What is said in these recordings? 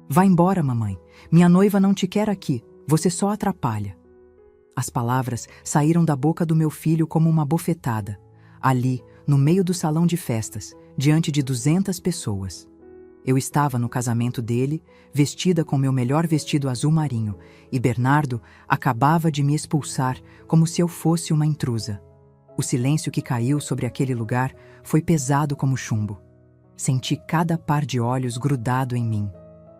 Vá embora, mamãe. Minha noiva não te quer aqui. Você só atrapalha. As palavras saíram da boca do meu filho como uma bofetada. Ali, no meio do salão de festas, diante de 200 pessoas. Eu estava no casamento dele, vestida com meu melhor vestido azul marinho, e Bernardo acabava de me expulsar como se eu fosse uma intrusa. O silêncio que caiu sobre aquele lugar foi pesado como chumbo. Senti cada par de olhos grudado em mim.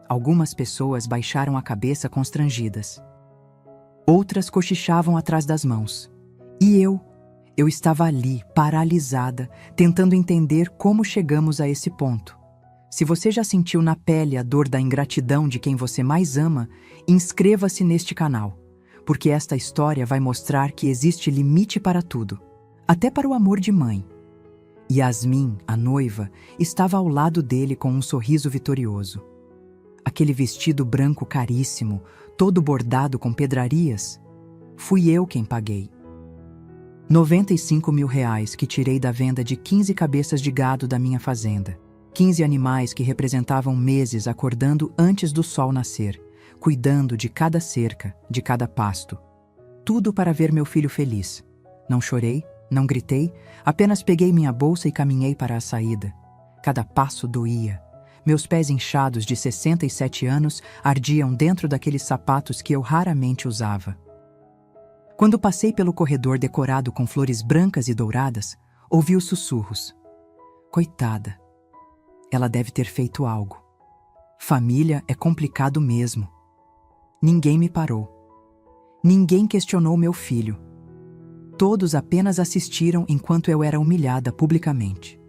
Algumas pessoas baixaram a cabeça constrangidas. Outras cochichavam atrás das mãos. E eu estava ali, paralisada, tentando entender como chegamos a esse ponto. Se você já sentiu na pele a dor da ingratidão de quem você mais ama, inscreva-se neste canal, porque esta história vai mostrar que existe limite para tudo, até para o amor de mãe. Yasmin, a noiva, estava ao lado dele com um sorriso vitorioso. Aquele vestido branco caríssimo, todo bordado com pedrarias, fui eu quem paguei. R$ 95 mil que tirei da venda de 15 cabeças de gado da minha fazenda. 15 animais que representavam meses acordando antes do sol nascer, cuidando de cada cerca, de cada pasto. Tudo para ver meu filho feliz. Não chorei, não gritei, apenas peguei minha bolsa e caminhei para a saída. Cada passo doía. Meus pés inchados de 67 anos ardiam dentro daqueles sapatos que eu raramente usava. Quando passei pelo corredor decorado com flores brancas e douradas, ouvi os sussurros. Coitada. Ela deve ter feito algo. Família é complicado mesmo. Ninguém me parou. Ninguém questionou meu filho. Todos apenas assistiram enquanto eu era humilhada publicamente.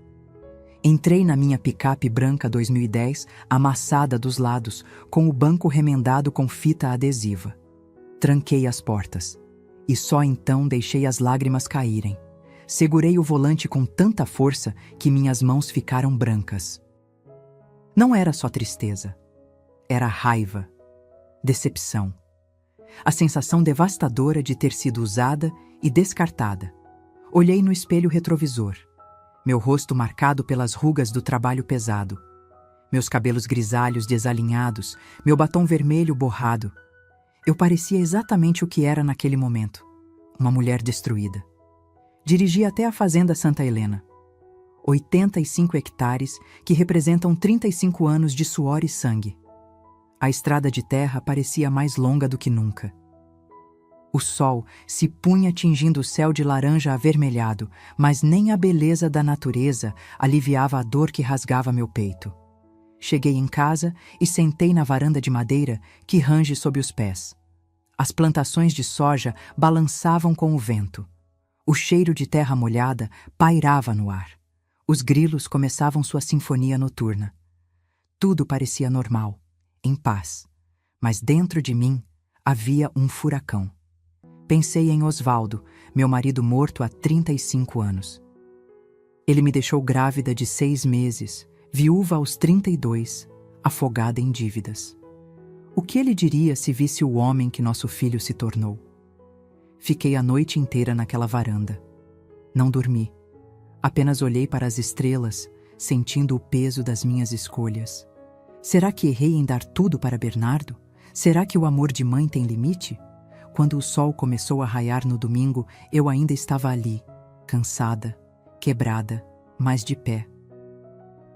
Entrei na minha picape branca 2010, amassada dos lados, com o banco remendado com fita adesiva. Tranquei as portas. E só então deixei as lágrimas caírem. Segurei o volante com tanta força que minhas mãos ficaram brancas. Não era só tristeza. Era raiva, decepção. A sensação devastadora de ter sido usada e descartada. Olhei no espelho retrovisor. Meu rosto marcado pelas rugas do trabalho pesado. Meus cabelos grisalhos desalinhados, meu batom vermelho borrado. Eu parecia exatamente o que era naquele momento. Uma mulher destruída. Dirigi até a fazenda Santa Helena. 85 hectares que representam 35 anos de suor e sangue. A estrada de terra parecia mais longa do que nunca. O sol se punha tingindo o céu de laranja avermelhado, mas nem a beleza da natureza aliviava a dor que rasgava meu peito. Cheguei em casa e sentei na varanda de madeira que range sob os pés. As plantações de soja balançavam com o vento. O cheiro de terra molhada pairava no ar. Os grilos começavam sua sinfonia noturna. Tudo parecia normal, em paz. Mas dentro de mim havia um furacão. Pensei em Osvaldo, meu marido morto há 35 anos. Ele me deixou grávida de 6 meses, viúva aos 32, afogada em dívidas. O que ele diria se visse o homem que nosso filho se tornou? Fiquei a noite inteira naquela varanda. Não dormi. Apenas olhei para as estrelas, sentindo o peso das minhas escolhas. Será que errei em dar tudo para Bernardo? Será que o amor de mãe tem limite? Quando o sol começou a raiar no domingo, eu ainda estava ali, cansada, quebrada, mas de pé.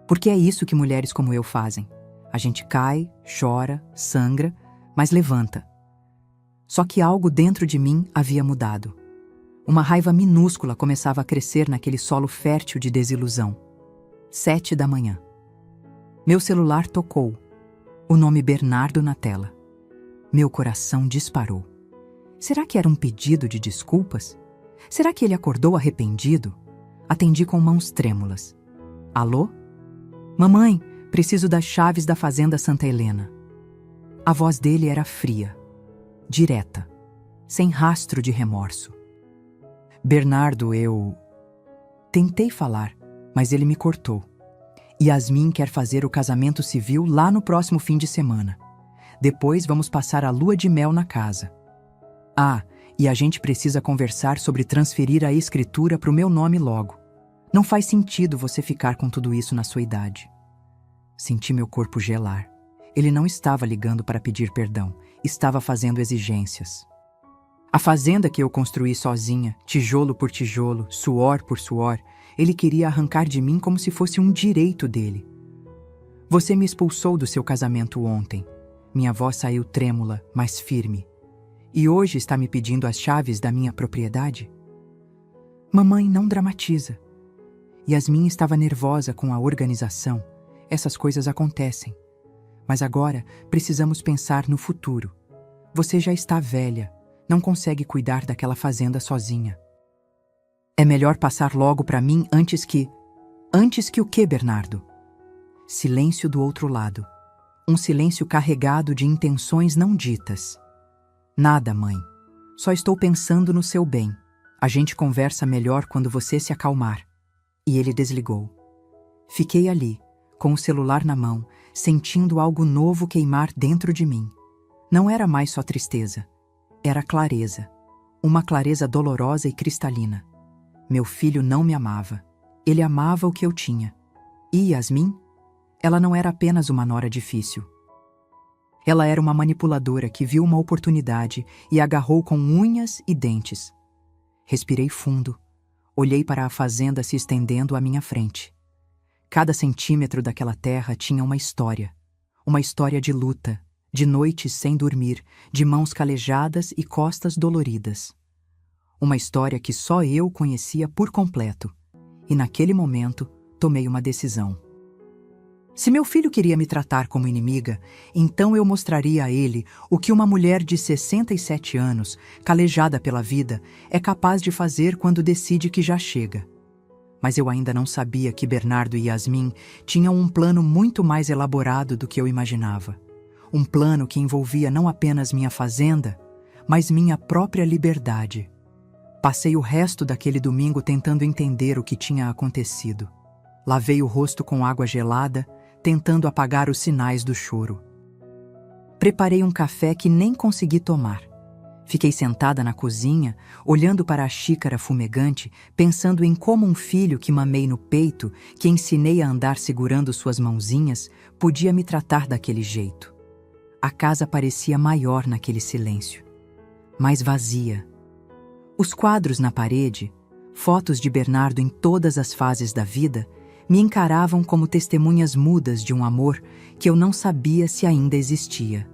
Porque é isso que mulheres como eu fazem. A gente cai, chora, sangra, mas levanta. Só que algo dentro de mim havia mudado. Uma raiva minúscula começava a crescer naquele solo fértil de desilusão. 7 da manhã. Meu celular tocou. O nome Bernardo na tela. Meu coração disparou. Será que era um pedido de desculpas? Será que ele acordou arrependido? Atendi com mãos trêmulas. Alô? Mamãe, preciso das chaves da fazenda Santa Helena. A voz dele era fria, direta, sem rastro de remorso. Bernardo, eu... Tentei falar, mas ele me cortou. Yasmin quer fazer o casamento civil lá no próximo fim de semana. Depois vamos passar a lua de mel na casa. Ah, e a gente precisa conversar sobre transferir a escritura para o meu nome logo. Não faz sentido você ficar com tudo isso na sua idade. Senti meu corpo gelar. Ele não estava ligando para pedir perdão, estava fazendo exigências. A fazenda que eu construí sozinha, tijolo por tijolo, suor por suor, ele queria arrancar de mim como se fosse um direito dele. Você me expulsou do seu casamento ontem. Minha voz saiu trêmula, mas firme. E hoje está me pedindo as chaves da minha propriedade? Mamãe, não dramatiza. Yasmin estava nervosa com a organização. Essas coisas acontecem. Mas agora precisamos pensar no futuro. Você já está velha, não consegue cuidar daquela fazenda sozinha. É melhor passar logo para mim antes que... Antes que o quê, Bernardo? Silêncio do outro lado. Um silêncio carregado de intenções não ditas. Nada, mãe. Só estou pensando no seu bem. A gente conversa melhor quando você se acalmar. E ele desligou. Fiquei ali, com o celular na mão, sentindo algo novo queimar dentro de mim. Não era mais só tristeza. Era clareza. Uma clareza dolorosa e cristalina. Meu filho não me amava. Ele amava o que eu tinha. E Yasmin? Ela não era apenas uma nora difícil. Ela era uma manipuladora que viu uma oportunidade e agarrou com unhas e dentes. Respirei fundo. Olhei para a fazenda se estendendo à minha frente. Cada centímetro daquela terra tinha uma história. Uma história de luta, de noites sem dormir, de mãos calejadas e costas doloridas. Uma história que só eu conhecia por completo. E naquele momento, tomei uma decisão. Se meu filho queria me tratar como inimiga, então eu mostraria a ele o que uma mulher de 67 anos, calejada pela vida, é capaz de fazer quando decide que já chega. Mas eu ainda não sabia que Bernardo e Yasmin tinham um plano muito mais elaborado do que eu imaginava. Um plano que envolvia não apenas minha fazenda, mas minha própria liberdade. Passei o resto daquele domingo tentando entender o que tinha acontecido. Lavei o rosto com água gelada, tentando apagar os sinais do choro. Preparei um café que nem consegui tomar. Fiquei sentada na cozinha, olhando para a xícara fumegante, pensando em como um filho que mamei no peito, que ensinei a andar segurando suas mãozinhas, podia me tratar daquele jeito. A casa parecia maior naquele silêncio, mais vazia. Os quadros na parede, fotos de Bernardo em todas as fases da vida, me encaravam como testemunhas mudas de um amor que eu não sabia se ainda existia.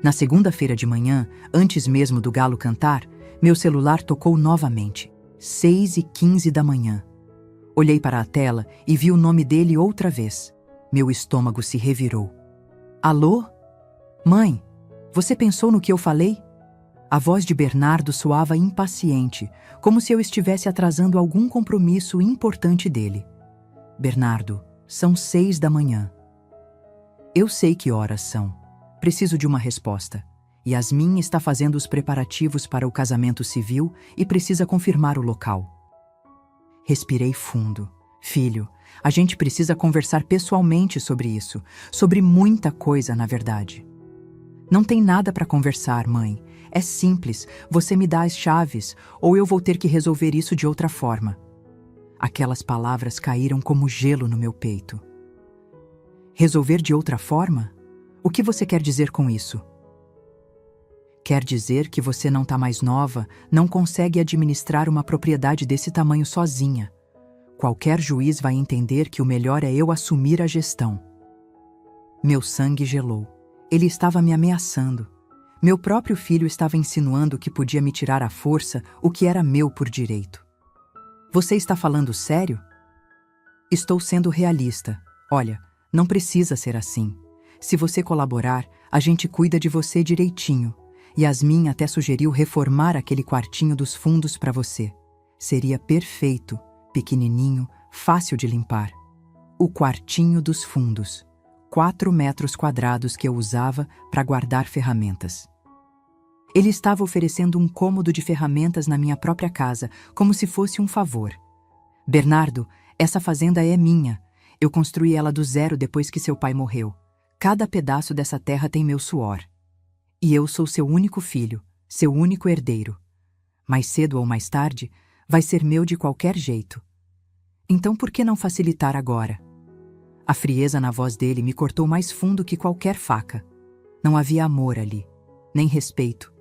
Na segunda-feira de manhã, antes mesmo do galo cantar, meu celular tocou novamente. 6h15 da manhã. Olhei para a tela e vi o nome dele outra vez. Meu estômago se revirou. Alô? Mãe, você pensou no que eu falei? A voz de Bernardo soava impaciente, como se eu estivesse atrasando algum compromisso importante dele. Bernardo, são 6 da manhã. Eu sei que horas são. Preciso de uma resposta. Yasmin está fazendo os preparativos para o casamento civil e precisa confirmar o local. Respirei fundo. Filho, a gente precisa conversar pessoalmente sobre isso, sobre muita coisa, na verdade. Não tem nada para conversar, mãe. É simples, você me dá as chaves, ou eu vou ter que resolver isso de outra forma. Aquelas palavras caíram como gelo no meu peito. Resolver de outra forma? O que você quer dizer com isso? Quer dizer que você não está mais nova, não consegue administrar uma propriedade desse tamanho sozinha. Qualquer juiz vai entender que o melhor é eu assumir a gestão. Meu sangue gelou. Ele estava me ameaçando. Meu próprio filho estava insinuando que podia me tirar à força o que era meu por direito. Você está falando sério? Estou sendo realista. Olha, não precisa ser assim. Se você colaborar, a gente cuida de você direitinho. Yasmin até sugeriu reformar aquele quartinho dos fundos para você. Seria perfeito, pequenininho, fácil de limpar. O quartinho dos fundos. 4 metros quadrados que eu usava para guardar ferramentas. Ele estava oferecendo um cômodo de ferramentas na minha própria casa, como se fosse um favor. Bernardo, essa fazenda é minha. Eu construí ela do zero depois que seu pai morreu. Cada pedaço dessa terra tem meu suor. E eu sou seu único filho, seu único herdeiro. Mais cedo ou mais tarde, vai ser meu de qualquer jeito. Então por que não facilitar agora? A frieza na voz dele me cortou mais fundo que qualquer faca. Não havia amor ali, nem respeito,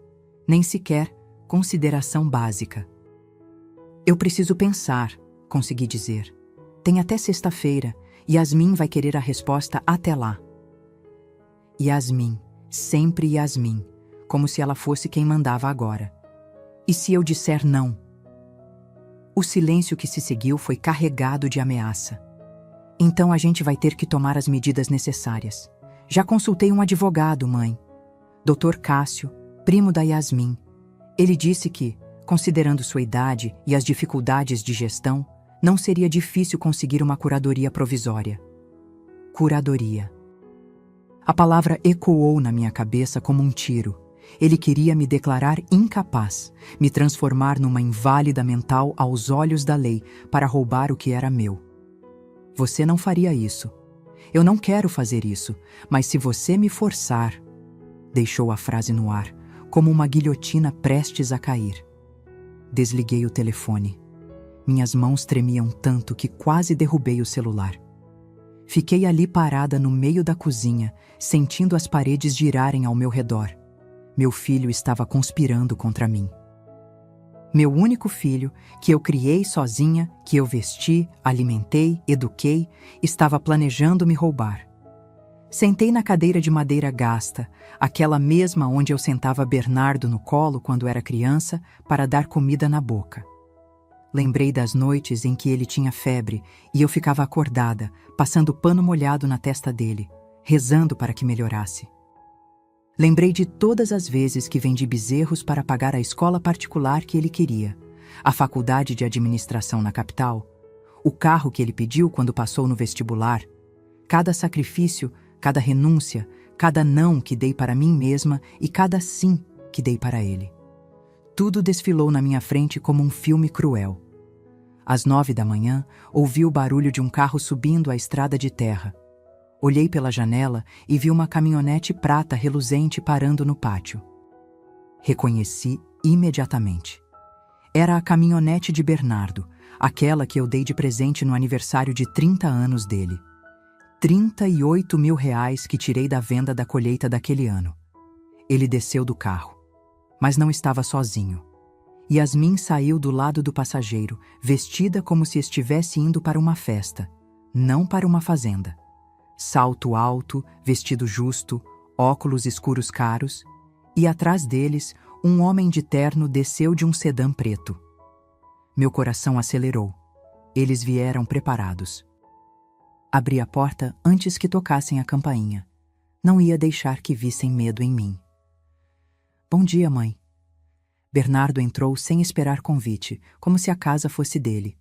nem sequer consideração básica. Eu preciso pensar, consegui dizer. Tem até sexta-feira, e Yasmin vai querer a resposta até lá. Yasmin, sempre Yasmin, como se ela fosse quem mandava agora. E se eu disser não? O silêncio que se seguiu foi carregado de ameaça. Então a gente vai ter que tomar as medidas necessárias. Já consultei um advogado, mãe. Dr. Cássio, primo da Yasmin. Ele disse que, considerando sua idade e as dificuldades de gestão, não seria difícil conseguir uma curadoria provisória. Curadoria. A palavra ecoou na minha cabeça como um tiro. Ele queria me declarar incapaz, me transformar numa inválida mental aos olhos da lei para roubar o que era meu. Você não faria isso. Eu não quero fazer isso, mas se você me forçar... Deixou a frase no ar, como uma guilhotina prestes a cair. Desliguei o telefone. Minhas mãos tremiam tanto que quase derrubei o celular. Fiquei ali parada no meio da cozinha, sentindo as paredes girarem ao meu redor. Meu filho estava conspirando contra mim. Meu único filho, que eu criei sozinha, que eu vesti, alimentei, eduquei, estava planejando me roubar. Sentei na cadeira de madeira gasta, aquela mesma onde eu sentava Bernardo no colo quando era criança, para dar comida na boca. Lembrei das noites em que ele tinha febre e eu ficava acordada, passando pano molhado na testa dele, rezando para que melhorasse. Lembrei de todas as vezes que vendi bezerros para pagar a escola particular que ele queria, a faculdade de administração na capital, o carro que ele pediu quando passou no vestibular, cada sacrifício, cada renúncia, cada não que dei para mim mesma e cada sim que dei para ele. Tudo desfilou na minha frente como um filme cruel. Às 9 da manhã, ouvi o barulho de um carro subindo a estrada de terra. Olhei pela janela e vi uma caminhonete prata reluzente parando no pátio. Reconheci imediatamente. Era a caminhonete de Bernardo, aquela que eu dei de presente no aniversário de 30 anos dele. 38 mil reais que tirei da venda da colheita daquele ano. Ele desceu do carro, mas não estava sozinho. Yasmin saiu do lado do passageiro, vestida como se estivesse indo para uma festa, não para uma fazenda. Salto alto, vestido justo, óculos escuros caros, e atrás deles, um homem de terno desceu de um sedã preto. Meu coração acelerou. Eles vieram preparados. Abri a porta antes que tocassem a campainha. Não ia deixar que vissem medo em mim. Bom dia, mãe. Bernardo entrou sem esperar convite, como se a casa fosse dele.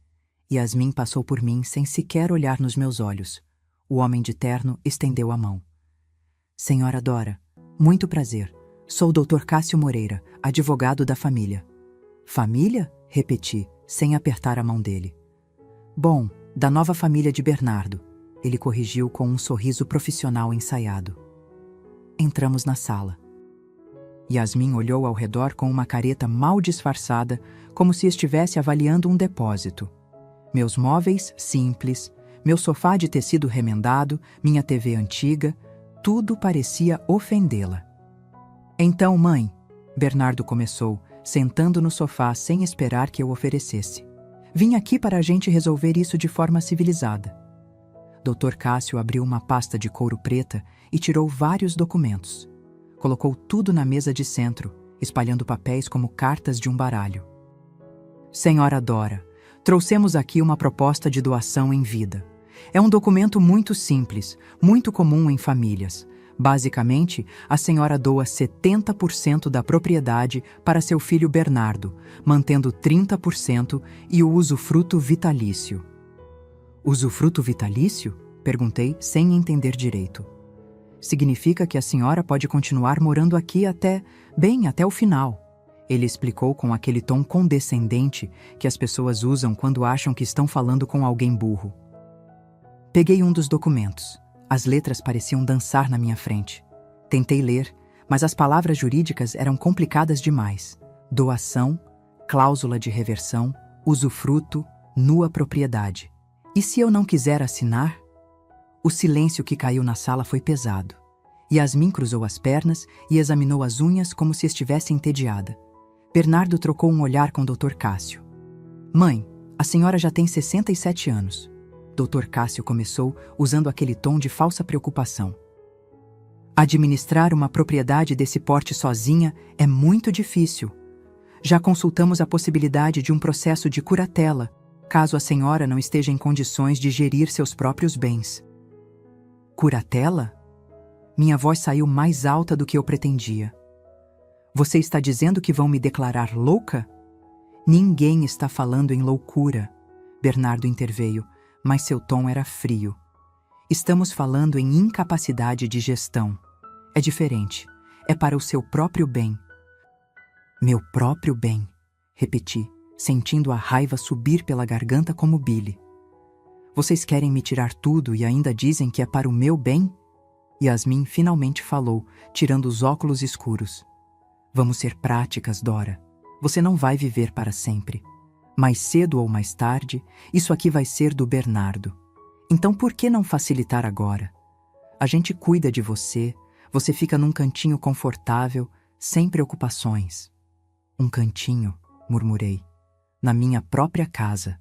Yasmin passou por mim sem sequer olhar nos meus olhos. O homem de terno estendeu a mão. Senhora Dora, muito prazer. Sou o Dr. Cássio Moreira, advogado da família. Família? Repeti, sem apertar a mão dele. Bom, da nova família de Bernardo. Ele corrigiu com um sorriso profissional ensaiado. Entramos na sala. Yasmin olhou ao redor com uma careta mal disfarçada, como se estivesse avaliando um depósito. Meus móveis simples, meu sofá de tecido remendado, minha TV antiga, tudo parecia ofendê-la. Então, mãe, Bernardo começou, sentando no sofá sem esperar que eu oferecesse. Vim aqui para a gente resolver isso de forma civilizada. Dr. Cássio abriu uma pasta de couro preta e tirou vários documentos. Colocou tudo na mesa de centro, espalhando papéis como cartas de um baralho. Senhora Dora, trouxemos aqui uma proposta de doação em vida. É um documento muito simples, muito comum em famílias. Basicamente, a senhora doa 70% da propriedade para seu filho Bernardo, mantendo 30% e o usufruto vitalício. Usufruto vitalício? Perguntei, sem entender direito. Significa que a senhora pode continuar morando aqui até o final. Ele explicou com aquele tom condescendente que as pessoas usam quando acham que estão falando com alguém burro. Peguei um dos documentos. As letras pareciam dançar na minha frente. Tentei ler, mas as palavras jurídicas eram complicadas demais. Doação, cláusula de reversão, usufruto, nua propriedade. E se eu não quiser assinar? O silêncio que caiu na sala foi pesado. Yasmin cruzou as pernas e examinou as unhas como se estivesse entediada. Bernardo trocou um olhar com Dr. Cássio. Mãe, a senhora já tem 67 anos. Dr. Cássio começou usando aquele tom de falsa preocupação. Administrar uma propriedade desse porte sozinha é muito difícil. Já consultamos a possibilidade de um processo de curatela, caso a senhora não esteja em condições de gerir seus próprios bens. Curatela? Minha voz saiu mais alta do que eu pretendia. Você está dizendo que vão me declarar louca? Ninguém está falando em loucura. Bernardo interveio, mas seu tom era frio. Estamos falando em incapacidade de gestão. É diferente. É para o seu próprio bem. Meu próprio bem, repeti, sentindo a raiva subir pela garganta como bile. Vocês querem me tirar tudo e ainda dizem que é para o meu bem? Yasmin finalmente falou, tirando os óculos escuros. Vamos ser práticas, Dora. Você não vai viver para sempre. Mais cedo ou mais tarde, isso aqui vai ser do Bernardo. Então por que não facilitar agora? A gente cuida de você, você fica num cantinho confortável, sem preocupações. Um cantinho, murmurei, na minha própria casa.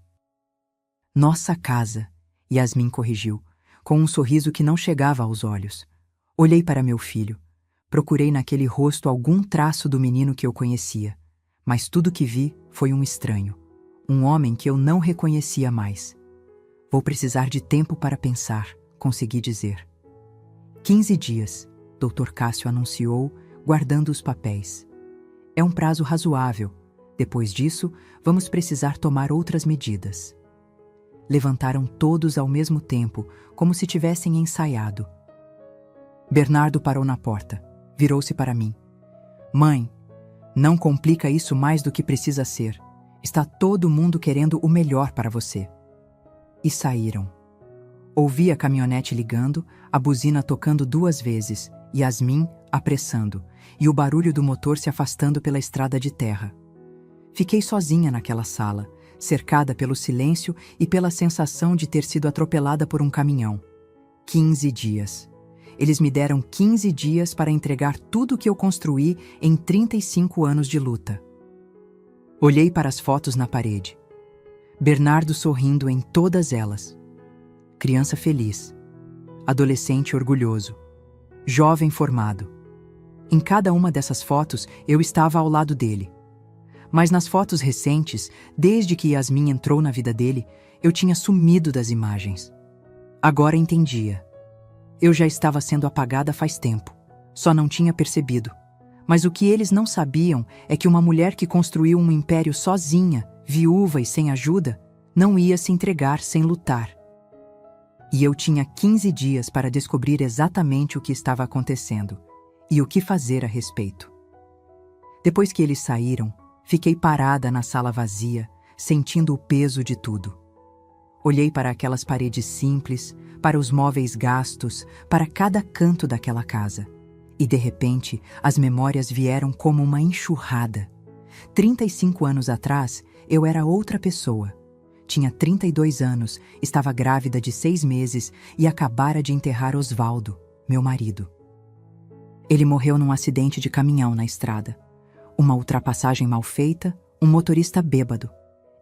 Nossa casa, Yasmin corrigiu, com um sorriso que não chegava aos olhos. Olhei para meu filho. Procurei naquele rosto algum traço do menino que eu conhecia, mas tudo que vi foi um estranho, um homem que eu não reconhecia mais. Vou precisar de tempo para pensar, consegui dizer. 15 dias, Dr. Cássio anunciou, guardando os papéis. É um prazo razoável. Depois disso, vamos precisar tomar outras medidas. Levantaram todos ao mesmo tempo, como se tivessem ensaiado. Bernardo parou na porta. Virou-se para mim. Mãe, não complica isso mais do que precisa ser. Está todo mundo querendo o melhor para você. E saíram. Ouvi a caminhonete ligando, a buzina tocando 2 vezes, Yasmin apressando, e o barulho do motor se afastando pela estrada de terra. Fiquei sozinha naquela sala, cercada pelo silêncio e pela sensação de ter sido atropelada por um caminhão. 15 dias. Eles me deram 15 dias para entregar tudo o que eu construí em 35 anos de luta. Olhei para as fotos na parede. Bernardo sorrindo em todas elas. Criança feliz. Adolescente orgulhoso. Jovem formado. Em cada uma dessas fotos eu estava ao lado dele. Mas nas fotos recentes, desde que Yasmin entrou na vida dele, eu tinha sumido das imagens. Agora entendia. Eu já estava sendo apagada faz tempo. Só não tinha percebido. Mas o que eles não sabiam é que uma mulher que construiu um império sozinha, viúva e sem ajuda, não ia se entregar sem lutar. E eu tinha 15 dias para descobrir exatamente o que estava acontecendo e o que fazer a respeito. Depois que eles saíram, fiquei parada na sala vazia, sentindo o peso de tudo. Olhei para aquelas paredes simples, para os móveis gastos, para cada canto daquela casa. E, de repente, as memórias vieram como uma enxurrada. 35 anos atrás, eu era outra pessoa. Tinha 32 anos, estava grávida de 6 meses e acabara de enterrar Osvaldo, meu marido. Ele morreu num acidente de caminhão na estrada. Uma ultrapassagem mal feita, um motorista bêbado.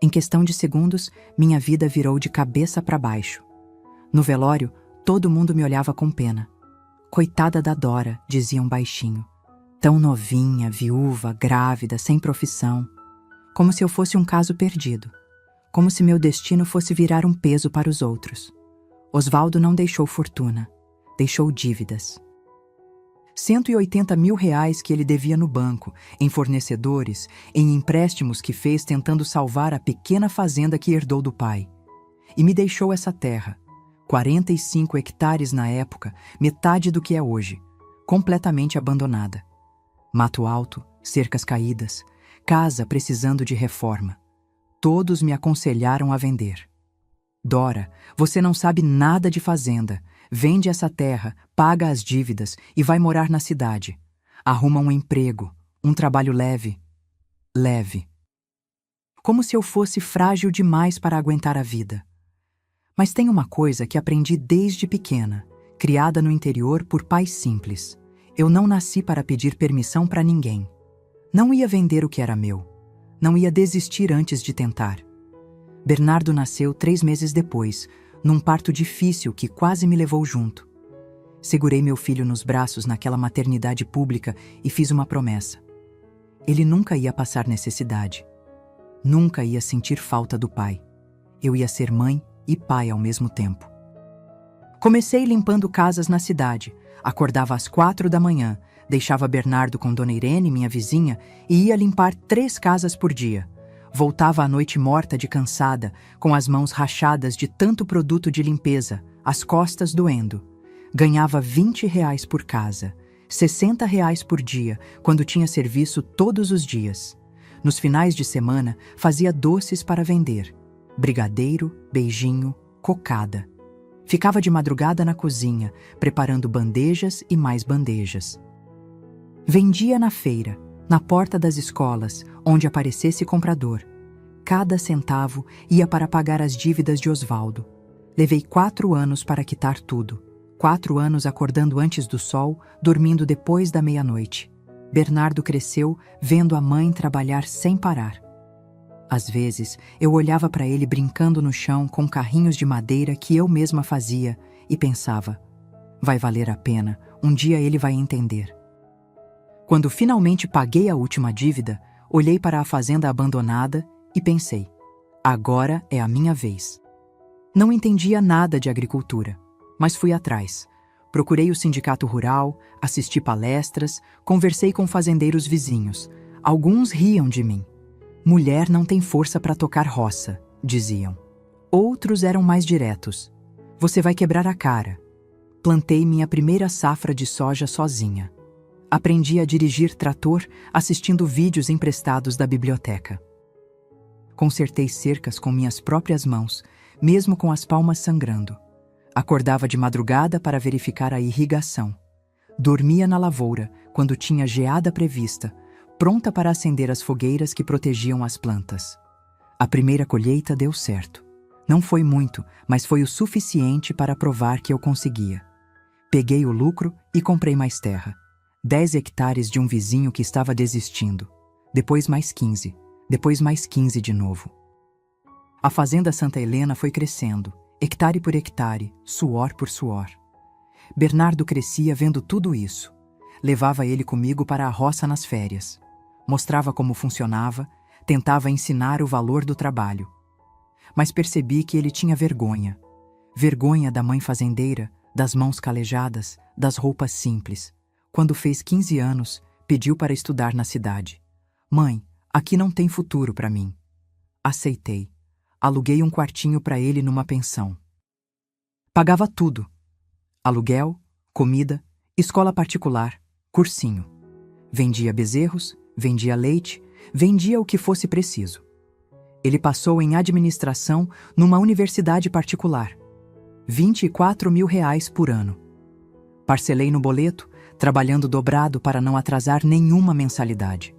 Em questão de segundos, minha vida virou de cabeça para baixo. No velório, todo mundo me olhava com pena. Coitada da Dora, diziam baixinho. Tão novinha, viúva, grávida, sem profissão. Como se eu fosse um caso perdido. Como se meu destino fosse virar um peso para os outros. Osvaldo não deixou fortuna. Deixou dívidas. 180 mil reais que ele devia no banco, em fornecedores, em empréstimos que fez tentando salvar a pequena fazenda que herdou do pai. E me deixou essa terra, 45 hectares na época, metade do que é hoje, completamente abandonada. Mato alto, cercas caídas, casa precisando de reforma. Todos me aconselharam a vender. Dora, você não sabe nada de fazenda. Vende essa terra, paga as dívidas e vai morar na cidade. Arruma um emprego, um trabalho leve. Leve. Como se eu fosse frágil demais para aguentar a vida. Mas tem uma coisa que aprendi desde pequena, criada no interior por pais simples. Eu não nasci para pedir permissão para ninguém. Não ia vender o que era meu. Não ia desistir antes de tentar. Bernardo nasceu 3 meses depois, num parto difícil que quase me levou junto. Segurei meu filho nos braços naquela maternidade pública e fiz uma promessa. Ele nunca ia passar necessidade. Nunca ia sentir falta do pai. Eu ia ser mãe e pai ao mesmo tempo. Comecei limpando casas na cidade. Acordava às 4 da manhã, deixava Bernardo com Dona Irene, minha vizinha, e ia limpar 3 casas por dia. Voltava à noite morta de cansada, com as mãos rachadas de tanto produto de limpeza, as costas doendo. Ganhava R$ 20 por casa, R$ 60 por dia, quando tinha serviço todos os dias. Nos finais de semana, fazia doces para vender. Brigadeiro, beijinho, cocada. Ficava de madrugada na cozinha, preparando bandejas e mais bandejas. Vendia na feira, na porta das escolas, onde aparecesse comprador. Cada centavo ia para pagar as dívidas de Osvaldo. Levei 4 anos para quitar tudo. 4 anos acordando antes do sol, dormindo depois da meia-noite. Bernardo cresceu vendo a mãe trabalhar sem parar. Às vezes, eu olhava para ele brincando no chão com carrinhos de madeira que eu mesma fazia e pensava, vai valer a pena, um dia ele vai entender. Quando finalmente paguei a última dívida, olhei para a fazenda abandonada e pensei, agora é a minha vez. Não entendia nada de agricultura, mas fui atrás. Procurei o sindicato rural, assisti palestras, conversei com fazendeiros vizinhos. Alguns riam de mim. Mulher não tem força para tocar roça, diziam. Outros eram mais diretos. Você vai quebrar a cara. Plantei minha primeira safra de soja sozinha. Aprendi a dirigir trator assistindo vídeos emprestados da biblioteca. Consertei cercas com minhas próprias mãos, mesmo com as palmas sangrando. Acordava de madrugada para verificar a irrigação. Dormia na lavoura quando tinha geada prevista, pronta para acender as fogueiras que protegiam as plantas. A primeira colheita deu certo. Não foi muito, mas foi o suficiente para provar que eu conseguia. Peguei o lucro e comprei mais terra. 10 hectares de um vizinho que estava desistindo. Depois mais 15. Depois mais 15 de novo. A fazenda Santa Helena foi crescendo, hectare por hectare, suor por suor. Bernardo crescia vendo tudo isso. Levava ele comigo para a roça nas férias. Mostrava como funcionava, tentava ensinar o valor do trabalho. Mas percebi que ele tinha vergonha. Vergonha da mãe fazendeira, das mãos calejadas, das roupas simples. Quando fez 15 anos, pediu para estudar na cidade. Mãe, aqui não tem futuro para mim. Aceitei. Aluguei um quartinho para ele numa pensão. Pagava tudo. Aluguel, comida, escola particular, cursinho. Vendia bezerros, vendia leite, vendia o que fosse preciso. Ele passou em administração numa universidade particular. R$ 24.000 por ano. Parcelei no boleto, trabalhando dobrado para não atrasar nenhuma mensalidade.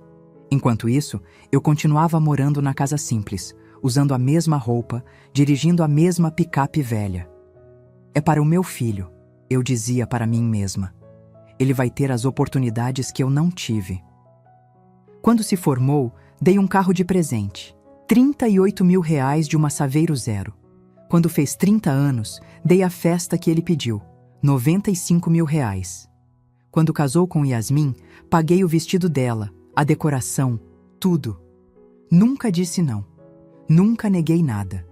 Enquanto isso, eu continuava morando na casa simples, usando a mesma roupa, dirigindo a mesma picape velha. É para o meu filho, eu dizia para mim mesma. Ele vai ter as oportunidades que eu não tive. Quando se formou, dei um carro de presente. R$ 38.000 de uma Saveiro Zero. Quando fez 30 anos, dei a festa que ele pediu. R$ 95.000. Quando casou com Yasmin, paguei o vestido dela, a decoração, tudo. Nunca disse não. Nunca neguei nada.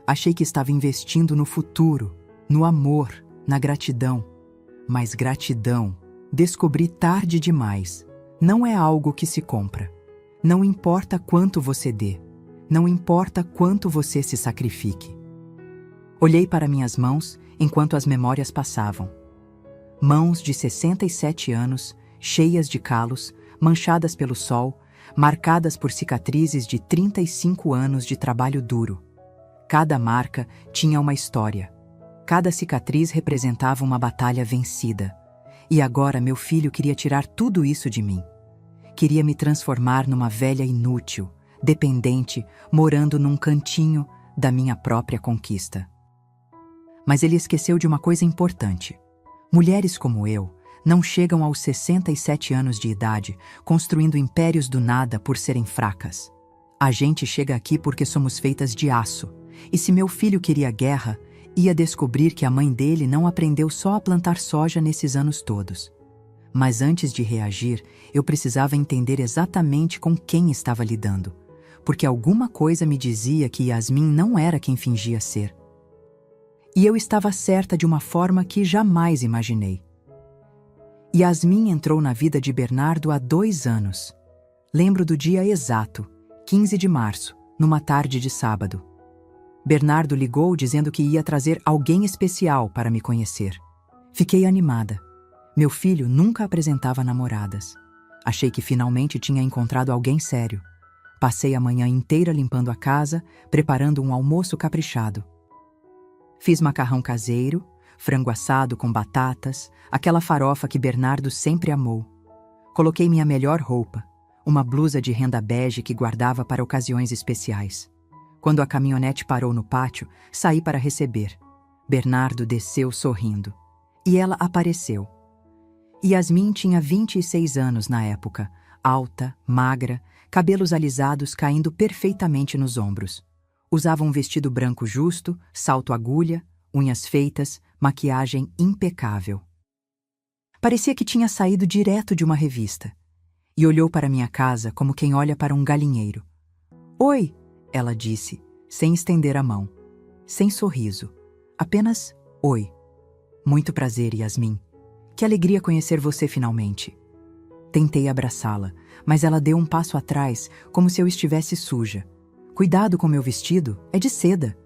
Achei que estava investindo no futuro, no amor, na gratidão. Mas gratidão, descobri tarde demais, não é algo que se compra. Não importa quanto você dê. Não importa quanto você se sacrifique. Olhei para minhas mãos enquanto as memórias passavam. Mãos de 67 anos, cheias de calos, manchadas pelo sol, marcadas por cicatrizes de 35 anos de trabalho duro. Cada marca tinha uma história. Cada cicatriz representava uma batalha vencida. E agora meu filho queria tirar tudo isso de mim. Queria me transformar numa velha inútil, dependente, morando num cantinho da minha própria conquista. Mas ele esqueceu de uma coisa importante. Mulheres como eu não chegam aos 67 anos de idade construindo impérios do nada por serem fracas. A gente chega aqui porque somos feitas de aço. E se meu filho queria guerra, ia descobrir que a mãe dele não aprendeu só a plantar soja nesses anos todos. Mas antes de reagir, eu precisava entender exatamente com quem estava lidando, porque alguma coisa me dizia que Yasmin não era quem fingia ser. E eu estava certa de uma forma que jamais imaginei. Yasmin entrou na vida de Bernardo há 2 anos. Lembro do dia exato, 15 de março, numa tarde de sábado. Bernardo ligou dizendo que ia trazer alguém especial para me conhecer. Fiquei animada. Meu filho nunca apresentava namoradas. Achei que finalmente tinha encontrado alguém sério. Passei a manhã inteira limpando a casa, preparando um almoço caprichado. Fiz macarrão caseiro, frango assado com batatas, aquela farofa que Bernardo sempre amou. Coloquei minha melhor roupa, uma blusa de renda bege que guardava para ocasiões especiais. Quando a caminhonete parou no pátio, saí para receber. Bernardo desceu sorrindo. E ela apareceu. Yasmin tinha 26 anos na época, alta, magra, cabelos alisados caindo perfeitamente nos ombros. Usava um vestido branco justo, salto agulha, unhas feitas, maquiagem impecável. Parecia que tinha saído direto de uma revista. E olhou para minha casa como quem olha para um galinheiro. "Oi!", ela disse, sem estender a mão. Sem sorriso. Apenas "Oi". "Muito prazer, Yasmin. Que alegria conhecer você finalmente." Tentei abraçá-la, mas ela deu um passo atrás, como se eu estivesse suja. "Cuidado com meu vestido, é de seda."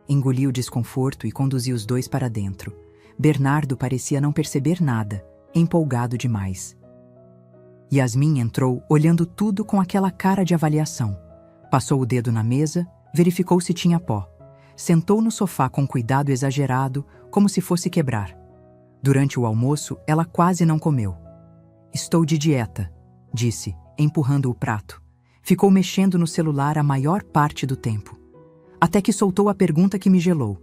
Engoli o desconforto e conduzi os dois para dentro. Bernardo parecia não perceber nada, empolgado demais. Yasmin entrou olhando tudo com aquela cara de avaliação. Passou o dedo na mesa, verificou se tinha pó. Sentou no sofá com cuidado exagerado, como se fosse quebrar. Durante o almoço, ela quase não comeu. "Estou de dieta", disse, empurrando o prato. Ficou mexendo no celular a maior parte do tempo. Até que soltou a pergunta que me gelou.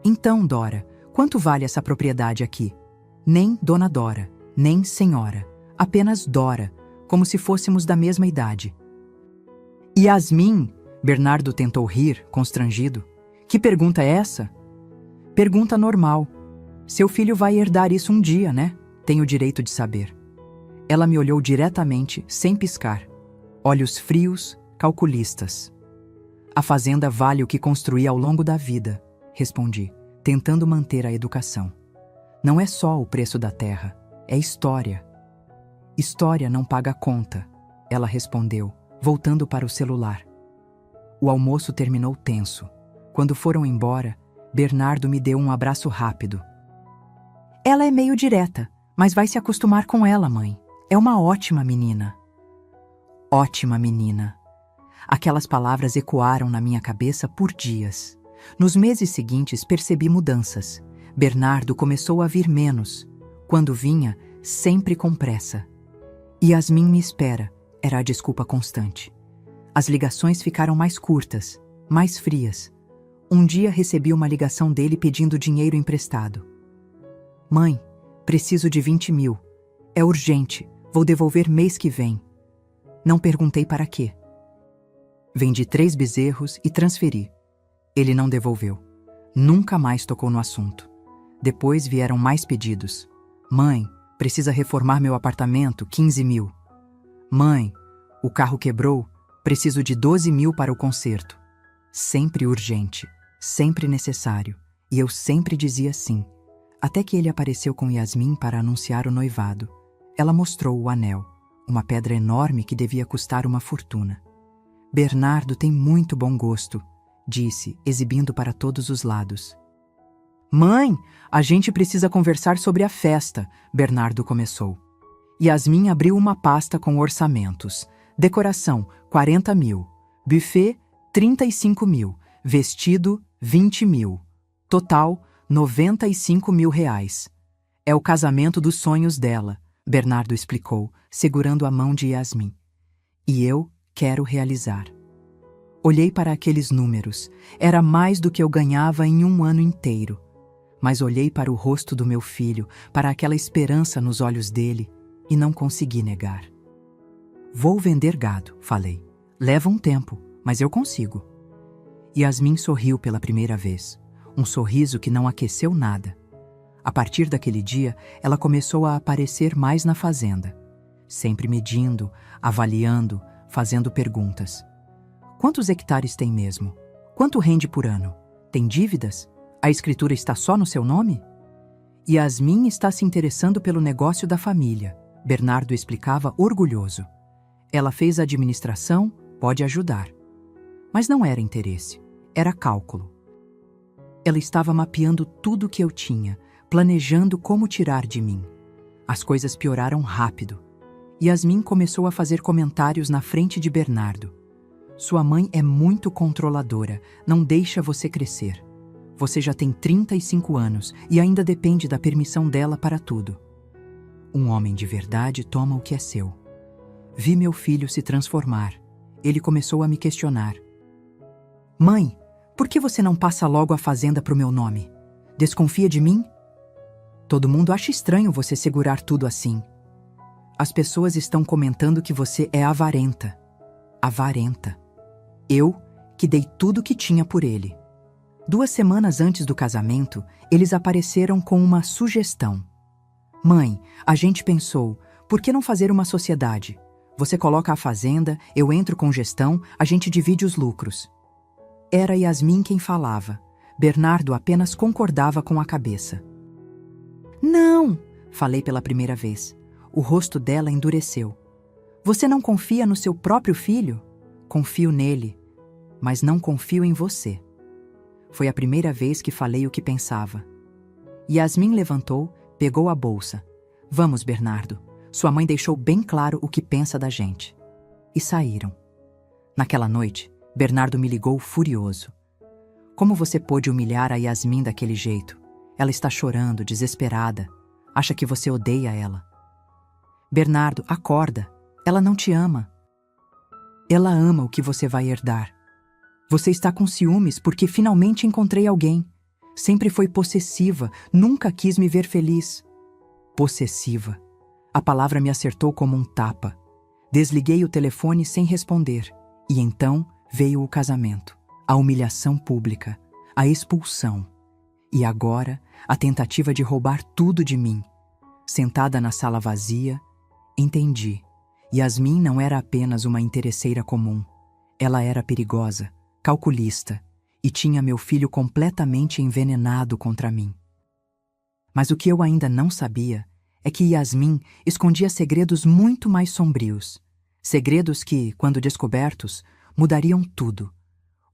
"Então, Dora, quanto vale essa propriedade aqui?" Nem Dona Dora, nem Senhora. Apenas Dora, como se fôssemos da mesma idade. "Yasmin", Bernardo tentou rir, constrangido. "Que pergunta é essa?" "Pergunta normal. Seu filho vai herdar isso um dia, né? Tenho o direito de saber." Ela me olhou diretamente, sem piscar. Olhos frios, calculistas. "A fazenda vale o que construí ao longo da vida", respondi, tentando manter a educação. "Não é só o preço da terra, é história." "História não paga conta", ela respondeu, voltando para o celular. O almoço terminou tenso. Quando foram embora, Bernardo me deu um abraço rápido. "Ela é meio direta, mas vai se acostumar com ela, mãe. É uma ótima menina." Ótima menina. Aquelas palavras ecoaram na minha cabeça por dias. Nos meses seguintes percebi mudanças. Bernardo começou a vir menos. Quando vinha, sempre com pressa. "Yasmin me espera", era a desculpa constante. As ligações ficaram mais curtas, mais frias. Um dia recebi uma ligação dele pedindo dinheiro emprestado. "Mãe, preciso de 20 mil. É urgente, vou devolver mês que vem." Não perguntei para quê. Vendi 3 bezerros e transferi. Ele não devolveu. Nunca mais tocou no assunto. Depois vieram mais pedidos. "Mãe, precisa reformar meu apartamento, 15 mil. Mãe, o carro quebrou, preciso de 12 mil para o conserto." Sempre urgente, sempre necessário. E eu sempre dizia sim. Até que ele apareceu com Yasmin para anunciar o noivado. Ela mostrou o anel, uma pedra enorme que devia custar uma fortuna. "Bernardo tem muito bom gosto", disse, exibindo para todos os lados. "Mãe, a gente precisa conversar sobre a festa", Bernardo começou. Yasmin abriu uma pasta com orçamentos. Decoração, 40 mil. Buffet, 35 mil. Vestido, 20 mil. Total, 95 mil reais. "É o casamento dos sonhos dela", Bernardo explicou, segurando a mão de Yasmin. "E eu quero realizar." Olhei para aqueles números. Era mais do que eu ganhava em um ano inteiro. mas olhei para o rosto do meu filho, para aquela esperança nos olhos dele, e não consegui negar. Vou vender gado, falei. Leva um tempo, mas eu consigo. Yasmin sorriu pela primeira vez, um sorriso que não aqueceu nada. A partir daquele dia, ela começou a aparecer mais na fazenda, sempre medindo, avaliando, fazendo perguntas. Quantos hectares tem mesmo? Quanto rende por ano? Tem dívidas? A escritura está só no seu nome? Yasmin está se interessando pelo negócio da família, Bernardo explicava orgulhoso. Ela fez a administração, pode ajudar. Mas não era interesse, era cálculo. Ela estava mapeando tudo o que eu tinha, planejando como tirar de mim. As coisas pioraram rápido. Yasmin começou a fazer comentários na frente de Bernardo. Sua mãe é muito controladora, não deixa você crescer. Você já tem 35 anos e ainda depende da permissão dela para tudo. Um homem de verdade toma o que é seu. Vi meu filho se transformar. Ele começou a me questionar. Mãe, por que você não passa logo a fazenda para o meu nome? Desconfia de mim? Todo mundo acha estranho você segurar tudo assim. As pessoas estão comentando que você é avarenta. Avarenta. Eu, que dei tudo que tinha por ele. 2 semanas antes do casamento, eles apareceram com uma sugestão. Mãe, a gente pensou, por que não fazer uma sociedade? Você coloca a fazenda, eu entro com gestão, a gente divide os lucros. Era Yasmin quem falava. Bernardo apenas concordava com a cabeça. Não, falei pela primeira vez. O rosto dela endureceu. Você não confia no seu próprio filho? Confio nele, mas não confio em você. Foi a primeira vez que falei o que pensava. Yasmin levantou, pegou a bolsa. Vamos, Bernardo. Sua mãe deixou bem claro o que pensa da gente. E saíram. Naquela noite, Bernardo me ligou furioso. Como você pôde humilhar a Yasmin daquele jeito? Ela está chorando, desesperada. Acha que você odeia ela. Bernardo, acorda. Ela não te ama. Ela ama o que você vai herdar. Você está com ciúmes porque finalmente encontrei alguém. Sempre foi possessiva, nunca quis me ver feliz. Possessiva. A palavra me acertou como um tapa. Desliguei o telefone sem responder. E então veio o casamento, a humilhação pública, a expulsão. E agora, a tentativa de roubar tudo de mim. Sentada na sala vazia, entendi. Yasmin não era apenas uma interesseira comum. Ela era perigosa, calculista, e tinha meu filho completamente envenenado contra mim. Mas o que eu ainda não sabia é que Yasmin escondia segredos muito mais sombrios. Segredos que, quando descobertos, mudariam tudo.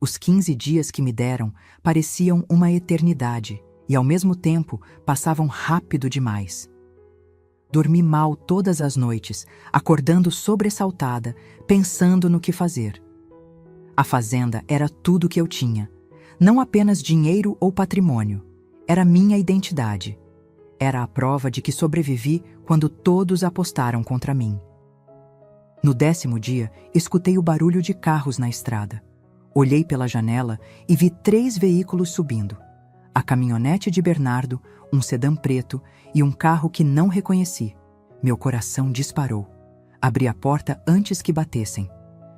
Os 15 dias que me deram pareciam uma eternidade e, ao mesmo tempo, passavam rápido demais. Dormi mal todas as noites, acordando sobressaltada, pensando no que fazer. A fazenda era tudo que eu tinha. Não apenas dinheiro ou patrimônio. Era minha identidade. Era a prova de que sobrevivi quando todos apostaram contra mim. No 10º dia, escutei o barulho de carros na estrada. Olhei pela janela e vi 3 veículos subindo. A caminhonete de Bernardo, um sedã preto e um carro que não reconheci. Meu coração disparou. Abri a porta antes que batessem.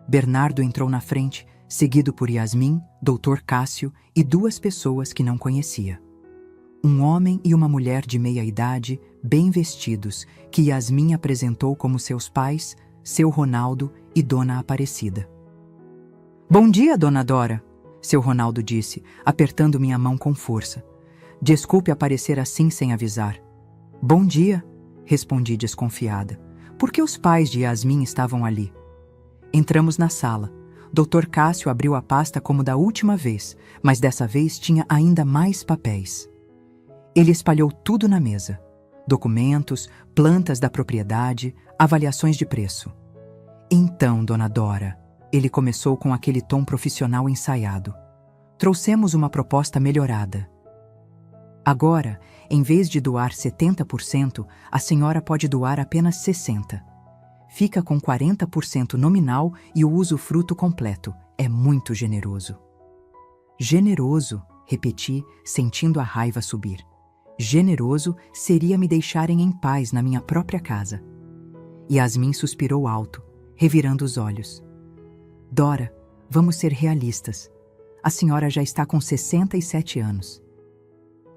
Bernardo entrou na frente, seguido por Yasmin, Dr. Cássio e 2 pessoas que não conhecia. Um homem e uma mulher de meia-idade, bem vestidos, que Yasmin apresentou como seus pais, seu Ronaldo e Dona Aparecida. Bom dia, Dona Dora, seu Ronaldo disse, apertando minha mão com força. Desculpe aparecer assim sem avisar. Bom dia, respondi desconfiada. Por que os pais de Yasmin estavam ali? Entramos na sala. Dr. Cássio abriu a pasta como da última vez, mas dessa vez tinha ainda mais papéis. Ele espalhou tudo na mesa. Documentos, plantas da propriedade, avaliações de preço. Então, Dona Dora, ele começou com aquele tom profissional ensaiado. Trouxemos uma proposta melhorada. Agora, em vez de doar 70%, a senhora pode doar apenas 60%. Fica com 40% nominal e o usufruto completo. É muito generoso. Generoso, repeti, sentindo a raiva subir. Generoso seria me deixarem em paz na minha própria casa. Yasmin suspirou alto, revirando os olhos. Dora, vamos ser realistas. A senhora já está com 67 anos.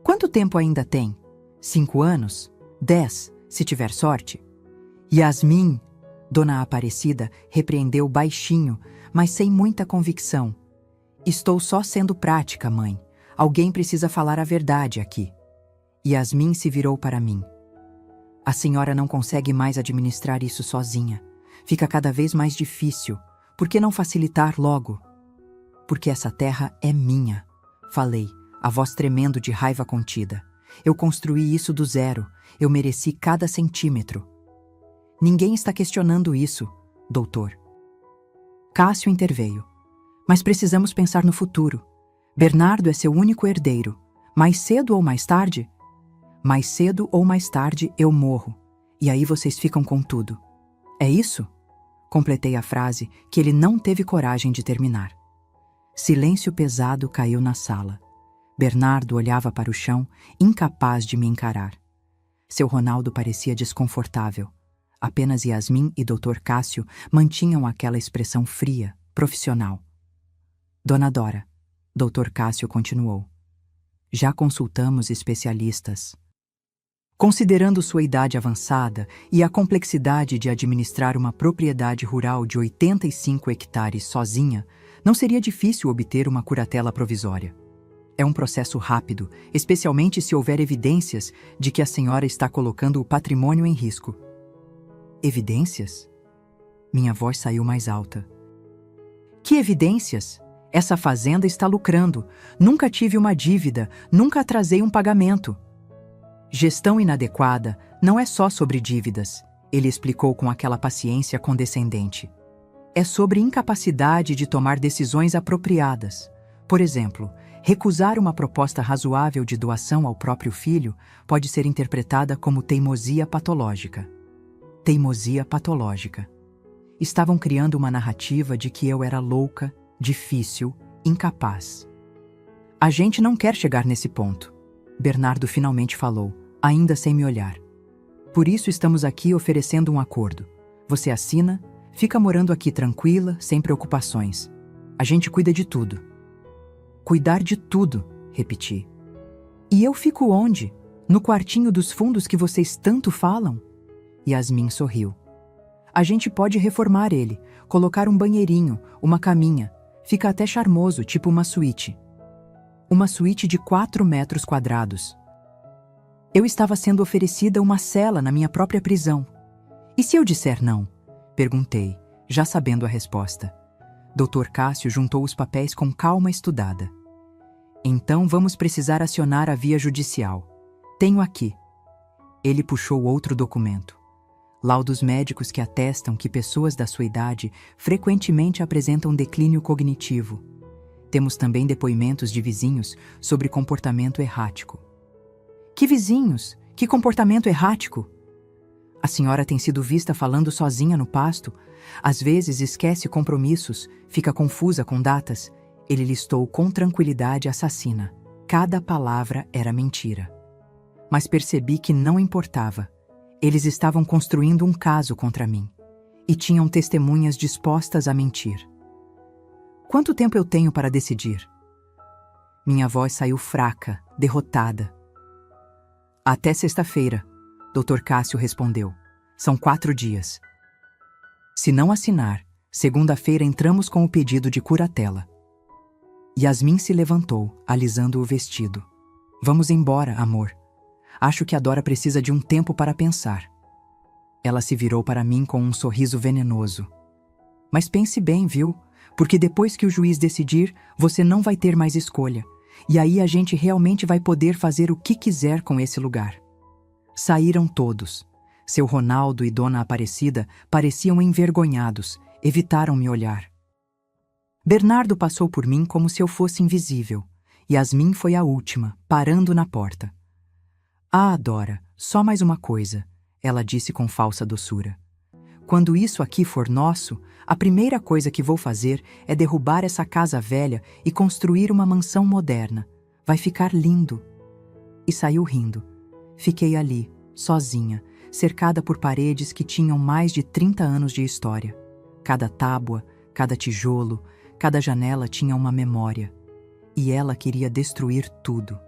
Quanto tempo ainda tem? 5 anos? 10, se tiver sorte? Yasmin, Dona Aparecida repreendeu baixinho, mas sem muita convicção. Estou só sendo prática, mãe. Alguém precisa falar a verdade aqui. Yasmin se virou para mim. A senhora não consegue mais administrar isso sozinha. Fica cada vez mais difícil. Por que não facilitar logo? Porque essa terra é minha, falei, a voz tremendo de raiva contida. Eu construí isso do zero. Eu mereci cada centímetro. Ninguém está questionando isso, doutor. Cássio interveio. Mas precisamos pensar no futuro. Bernardo é seu único herdeiro. Mais cedo ou mais tarde? Mais cedo ou mais tarde eu morro. E aí vocês ficam com tudo. É isso? Completei a frase que ele não teve coragem de terminar. Silêncio pesado caiu na sala. Bernardo olhava para o chão, incapaz de me encarar. Seu Ronaldo parecia desconfortável. Apenas Yasmin e Dr. Cássio mantinham aquela expressão fria, profissional. Dona Dora, Dr. Cássio continuou. Já consultamos especialistas. Considerando sua idade avançada e a complexidade de administrar uma propriedade rural de 85 hectares sozinha, não seria difícil obter uma curatela provisória. É um processo rápido, especialmente se houver evidências de que a senhora está colocando o patrimônio em risco. Evidências? Minha voz saiu mais alta. Que evidências? Essa fazenda está lucrando. Nunca tive uma dívida, nunca atrasei um pagamento. Gestão inadequada não é só sobre dívidas, ele explicou com aquela paciência condescendente. É sobre incapacidade de tomar decisões apropriadas. Por exemplo, recusar uma proposta razoável de doação ao próprio filho pode ser interpretada como teimosia patológica. Teimosia patológica. Estavam criando uma narrativa de que eu era louca, difícil, incapaz. A gente não quer chegar nesse ponto. Bernardo finalmente falou, ainda sem me olhar. Por isso estamos aqui oferecendo um acordo. Você assina, fica morando aqui tranquila, sem preocupações. A gente cuida de tudo. Cuidar de tudo, repeti. E eu fico onde? No quartinho dos fundos que vocês tanto falam? Yasmin sorriu. A gente pode reformar ele, colocar um banheirinho, uma caminha. Fica até charmoso, tipo uma suíte. Uma suíte de 4 metros quadrados. Eu estava sendo oferecida uma cela na minha própria prisão. E se eu disser não? Perguntei, já sabendo a resposta. Dr. Cássio juntou os papéis com calma estudada. Então vamos precisar acionar a via judicial. Tenho aqui. Ele puxou outro documento. Laudos médicos que atestam que pessoas da sua idade frequentemente apresentam declínio cognitivo. Temos também depoimentos de vizinhos sobre comportamento errático. Que vizinhos? Que comportamento errático? A senhora tem sido vista falando sozinha no pasto. Às vezes esquece compromissos, fica confusa com datas. Ele listou com tranquilidade assassina. Cada palavra era mentira. Mas percebi que não importava. Eles estavam construindo um caso contra mim. E tinham testemunhas dispostas a mentir. Quanto tempo eu tenho para decidir? Minha voz saiu fraca, derrotada. Até sexta-feira, Dr. Cássio respondeu. São 4 dias. Se não assinar, segunda-feira entramos com o pedido de curatela. Yasmin se levantou, alisando o vestido. Vamos embora, amor. Acho que a Dora precisa de um tempo para pensar. Ela se virou para mim com um sorriso venenoso. Mas pense bem, viu? Porque depois que o juiz decidir, você não vai ter mais escolha. E aí a gente realmente vai poder fazer o que quiser com esse lugar. Saíram todos. Seu Ronaldo e Dona Aparecida pareciam envergonhados, evitaram me olhar. Bernardo passou por mim como se eu fosse invisível. Yasmin foi a última, parando na porta. Ah, Dora, só mais uma coisa, ela disse com falsa doçura. Quando isso aqui for nosso, a primeira coisa que vou fazer é derrubar essa casa velha e construir uma mansão moderna. Vai ficar lindo. e saiu rindo. Fiquei ali, sozinha, cercada por paredes que tinham mais de 30 anos de história. Cada tábua, cada tijolo, cada janela tinha uma memória. E ela queria destruir tudo.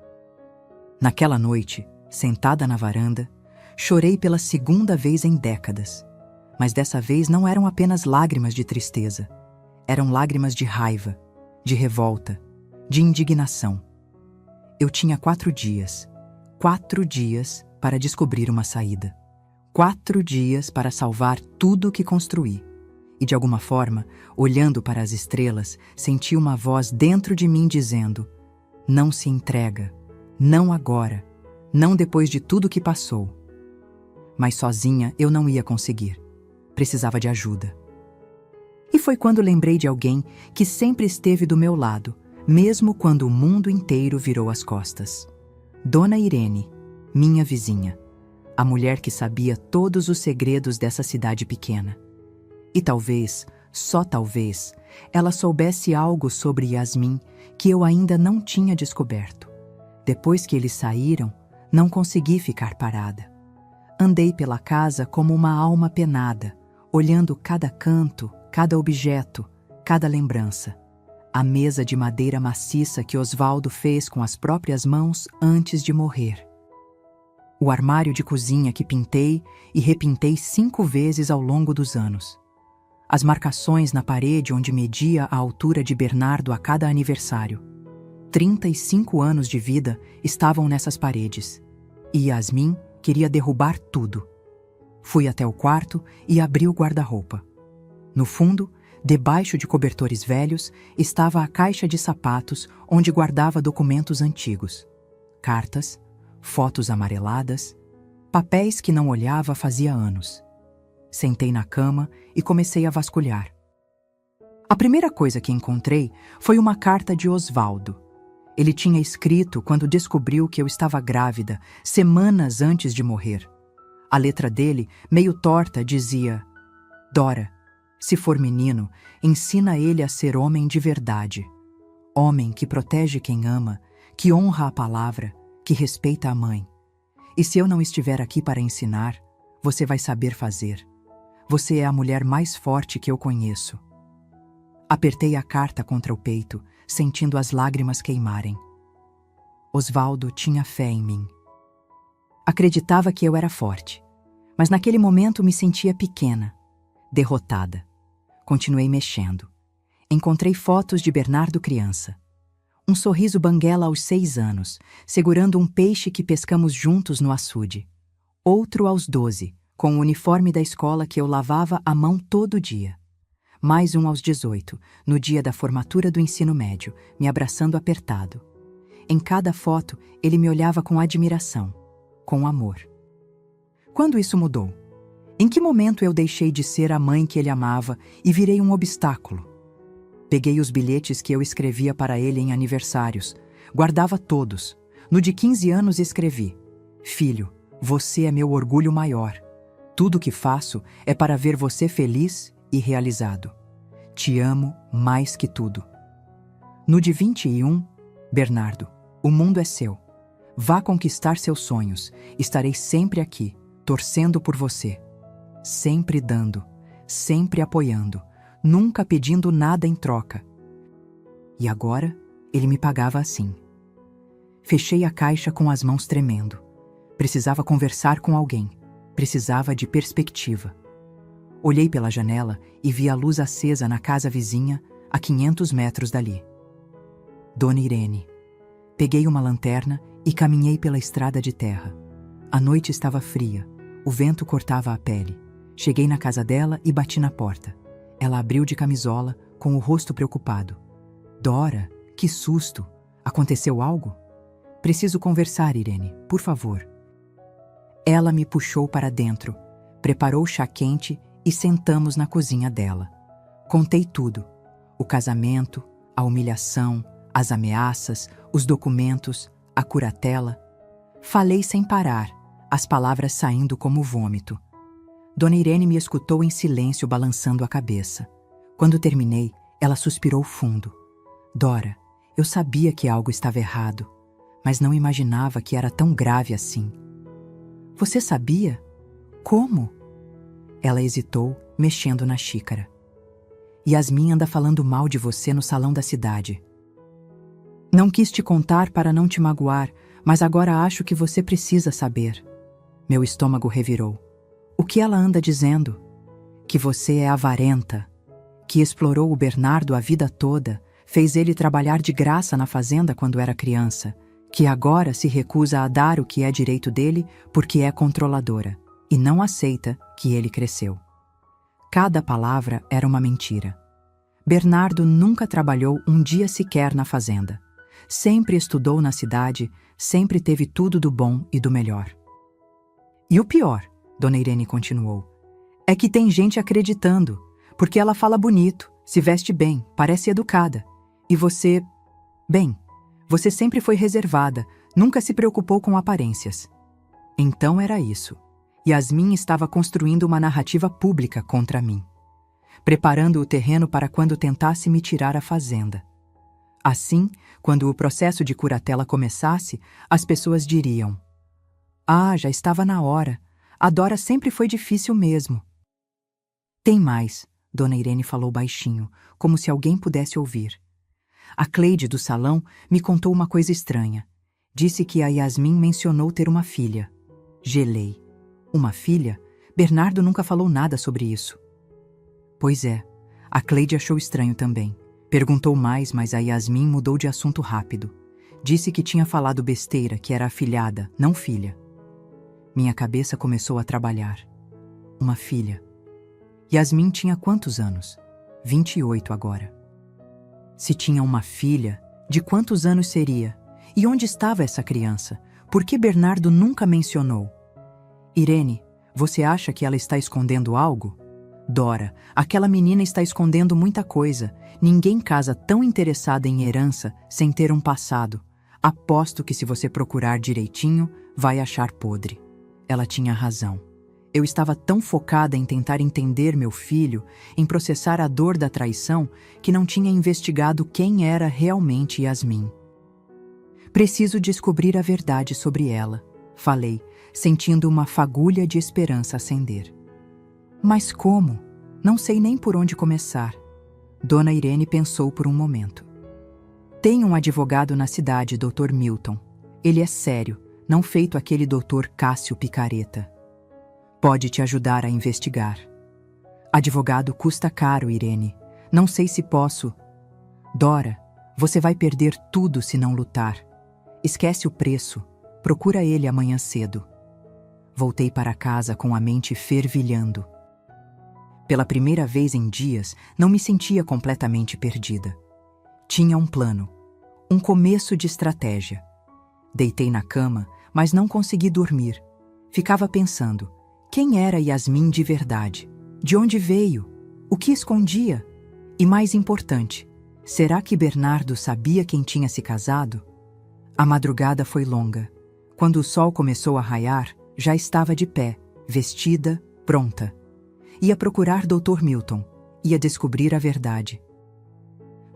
Naquela noite, sentada na varanda, chorei pela segunda vez em décadas. Mas dessa vez não eram apenas lágrimas de tristeza. Eram lágrimas de raiva, de revolta, de indignação. Eu tinha 4 dias. 4 dias para descobrir uma saída. 4 dias para salvar tudo o que construí. E de alguma forma, olhando para as estrelas, senti uma voz dentro de mim dizendo: não se entrega, não agora, não depois de tudo que passou. Mas sozinha eu não ia conseguir. Precisava de ajuda. E foi quando lembrei de alguém que sempre esteve do meu lado, mesmo quando o mundo inteiro virou as costas. Dona Irene, minha vizinha, a mulher que sabia todos os segredos dessa cidade pequena. E talvez, só talvez, ela soubesse algo sobre Yasmin que eu ainda não tinha descoberto. Depois que eles saíram, não consegui ficar parada. Andei pela casa como uma alma penada, olhando cada canto, cada objeto, cada lembrança. A mesa de madeira maciça que Osvaldo fez com as próprias mãos antes de morrer. O armário de cozinha que pintei e repintei 5 vezes ao longo dos anos. As marcações na parede onde media a altura de Bernardo a cada aniversário. 35 anos de vida estavam nessas paredes. E Yasmin queria derrubar tudo. Fui até o quarto e abri o guarda-roupa. No fundo, debaixo de cobertores velhos, estava a caixa de sapatos onde guardava documentos antigos. Cartas, fotos amareladas, papéis que não olhava fazia anos. Sentei na cama e comecei a vasculhar. A primeira coisa que encontrei foi uma carta de Osvaldo. Ele tinha escrito quando descobriu que eu estava grávida, semanas antes de morrer. A letra dele, meio torta, dizia: Dora, se for menino, ensina ele a ser homem de verdade. Homem que protege quem ama, que honra a palavra, que respeita a mãe. E se eu não estiver aqui para ensinar, você vai saber fazer. Você é a mulher mais forte que eu conheço. Apertei a carta contra o peito, sentindo as lágrimas queimarem. Osvaldo tinha fé em mim. Acreditava que eu era forte, mas naquele momento me sentia pequena, derrotada. Continuei mexendo. Encontrei fotos de Bernardo criança. Um sorriso banguela aos 6 anos, segurando um peixe que pescamos juntos no açude. Outro aos 12, com o uniforme da escola que eu lavava à mão todo dia. Mais um aos 18, no dia da formatura do ensino médio, me abraçando apertado. Em cada foto, ele me olhava com admiração, com amor. Quando isso mudou? Em que momento eu deixei de ser a mãe que ele amava e virei um obstáculo? Peguei os bilhetes que eu escrevia para ele em aniversários, guardava todos. No de 15 anos escrevi: Filho, você é meu orgulho maior. Tudo o que faço é para ver você feliz e realizado. Te amo mais que tudo. No de 21, Bernardo, o mundo é seu. Vá conquistar seus sonhos. Estarei sempre aqui, torcendo por você. Sempre dando, sempre apoiando, nunca pedindo nada em troca. E agora, ele me pagava assim. Fechei a caixa com as mãos tremendo. Precisava conversar com alguém. Precisava de perspectiva. Olhei pela janela e vi a luz acesa na casa vizinha, a 500 metros dali. Dona Irene. Peguei uma lanterna e caminhei pela estrada de terra. A noite estava fria, o vento cortava a pele. Cheguei na casa dela e bati na porta. Ela abriu de camisola, com o rosto preocupado. Dora, que susto! Aconteceu algo? Preciso conversar, Irene, por favor. Ela me puxou para dentro, preparou chá quente e sentamos na cozinha dela. Contei tudo: o casamento, a humilhação, as ameaças, os documentos, a curatela. Falei sem parar, as palavras saindo como vômito. Dona Irene me escutou em silêncio, balançando a cabeça. Quando terminei, ela suspirou fundo. Dora, eu sabia que algo estava errado, mas não imaginava que era tão grave assim. Você sabia? Como? Ela hesitou, mexendo na xícara. Yasmin anda falando mal de você no salão da cidade. Não quis te contar para não te magoar, mas agora acho que você precisa saber. Meu estômago revirou. O que ela anda dizendo? Que você é avarenta, que explorou o Bernardo a vida toda, fez ele trabalhar de graça na fazenda quando era criança, que agora se recusa a dar o que é direito dele porque é controladora, e não aceita que ele cresceu. Cada palavra era uma mentira. Bernardo nunca trabalhou um dia sequer na fazenda. Sempre estudou na cidade, sempre teve tudo do bom e do melhor. E o pior, Dona Irene continuou, é que tem gente acreditando, porque ela fala bonito, se veste bem, parece educada. E você... Bem, você sempre foi reservada, nunca se preocupou com aparências. Então era isso. Yasmin estava construindo uma narrativa pública contra mim, preparando o terreno para quando tentasse me tirar a fazenda. Assim, quando o processo de curatela começasse, as pessoas diriam: "Ah, já estava na hora. A Dora sempre foi difícil mesmo." Tem mais, Dona Irene falou baixinho, como se alguém pudesse ouvir. A Cleide do salão me contou uma coisa estranha. Disse que a Yasmin mencionou ter uma filha. Gelei. Uma filha? Bernardo nunca falou nada sobre isso. Pois é, a Cleide achou estranho também. Perguntou mais, mas a Yasmin mudou de assunto rápido. Disse que tinha falado besteira, que era afilhada, não filha. Minha cabeça começou a trabalhar. Uma filha. Yasmin tinha quantos anos? 28 agora. Se tinha uma filha, de quantos anos seria? E onde estava essa criança? Por que Bernardo nunca mencionou? Irene, você acha que ela está escondendo algo? Dora, aquela menina está escondendo muita coisa. Ninguém casa tão interessada em herança sem ter um passado. Aposto que se você procurar direitinho, vai achar podre. Ela tinha razão. Eu estava tão focada em tentar entender meu filho, em processar a dor da traição, que não tinha investigado quem era realmente Yasmin. Preciso descobrir a verdade sobre ela, falei, sentindo uma fagulha de esperança acender. Mas como? Não sei nem por onde começar. Dona Irene pensou por um momento. Tem um advogado na cidade, Dr. Milton. Ele é sério, não feito aquele Dr. Cássio Picareta. Pode te ajudar a investigar. Advogado custa caro, Irene. Não sei se posso. Dora, você vai perder tudo se não lutar. Esquece o preço. Procura ele amanhã cedo. Voltei para casa com a mente fervilhando. Pela primeira vez em dias, não me sentia completamente perdida. Tinha um plano, um começo de estratégia. Deitei na cama, mas não consegui dormir. Ficava pensando, quem era Yasmin de verdade? De onde veio? O que escondia? E mais importante, será que Bernardo sabia quem tinha se casado? A madrugada foi longa. Quando o sol começou a raiar, já estava de pé, vestida, pronta. Ia procurar Dr. Milton. Ia descobrir a verdade.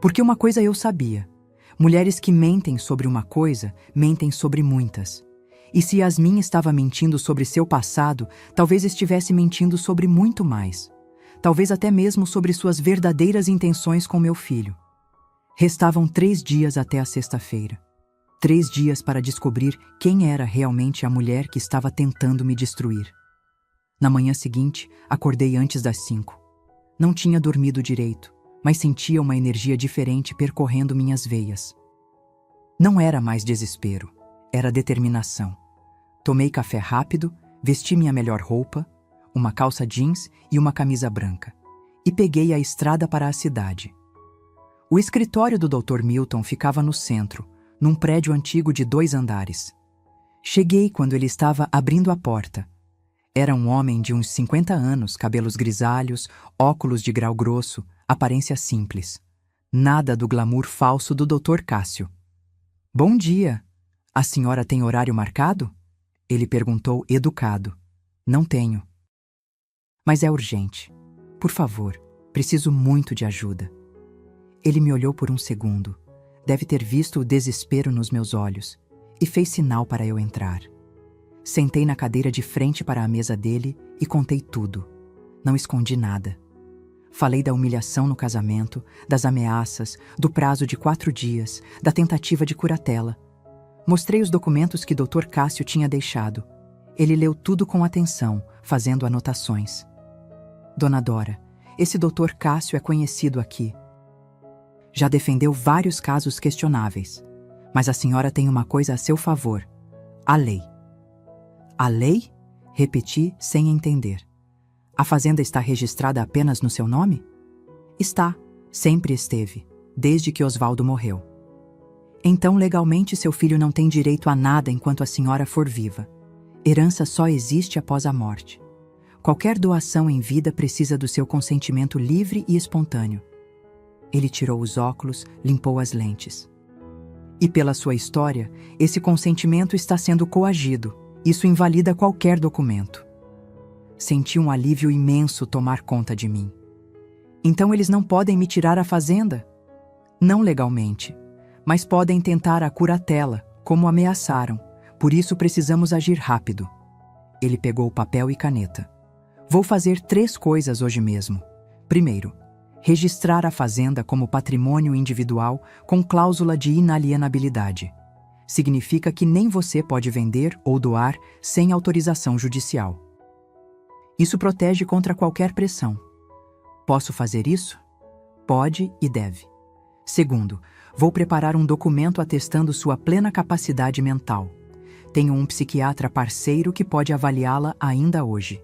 Porque uma coisa eu sabia. Mulheres que mentem sobre uma coisa, mentem sobre muitas. E se Yasmin estava mentindo sobre seu passado, talvez estivesse mentindo sobre muito mais. Talvez até mesmo sobre suas verdadeiras intenções com meu filho. Restavam 3 dias até a sexta-feira. 3 dias para descobrir quem era realmente a mulher que estava tentando me destruir. Na manhã seguinte, acordei antes das 5. Não tinha dormido direito, mas sentia uma energia diferente percorrendo minhas veias. Não era mais desespero, era determinação. Tomei café rápido, vesti minha melhor roupa, uma calça jeans e uma camisa branca, e peguei a estrada para a cidade. O escritório do Dr. Milton ficava no centro, num prédio antigo de 2 andares. Cheguei quando ele estava abrindo a porta. Era um homem de uns 50 anos, cabelos grisalhos, óculos de grau grosso, aparência simples. Nada do glamour falso do Dr. Cássio. "Bom dia. A senhora tem horário marcado?" Ele perguntou educado. "Não tenho." "Mas é urgente. Por favor, preciso muito de ajuda." Ele me olhou por um segundo. Deve ter visto o desespero nos meus olhos. e fez sinal para eu entrar. Sentei na cadeira de frente para a mesa dele e contei tudo. Não escondi nada. Falei da humilhação no casamento, das ameaças, do prazo de 4 dias, da tentativa de curatela. Mostrei os documentos que Dr. Cássio tinha deixado. Ele leu tudo com atenção, fazendo anotações. Dona Dora, esse Dr. Cássio é conhecido aqui. Já defendeu vários casos questionáveis. Mas a senhora tem uma coisa a seu favor: a lei. A lei? Repeti sem entender. A fazenda está registrada apenas no seu nome? Está, sempre esteve, desde que Osvaldo morreu. Então, legalmente, seu filho não tem direito a nada enquanto a senhora for viva. Herança só existe após a morte. Qualquer doação em vida precisa do seu consentimento livre e espontâneo. Ele tirou os óculos, limpou as lentes. E pela sua história, esse consentimento está sendo coagido. Isso invalida qualquer documento. Senti um alívio imenso tomar conta de mim. Então eles não podem me tirar a fazenda? Não legalmente, mas podem tentar a curatela, como ameaçaram. Por isso precisamos agir rápido. Ele pegou papel e caneta. Vou fazer 3 coisas hoje mesmo. Primeiro, registrar a fazenda como patrimônio individual com cláusula de inalienabilidade. Significa que nem você pode vender ou doar sem autorização judicial. Isso protege contra qualquer pressão. Posso fazer isso? Pode e deve. Segundo, vou preparar um documento atestando sua plena capacidade mental. Tenho um psiquiatra parceiro que pode avaliá-la ainda hoje.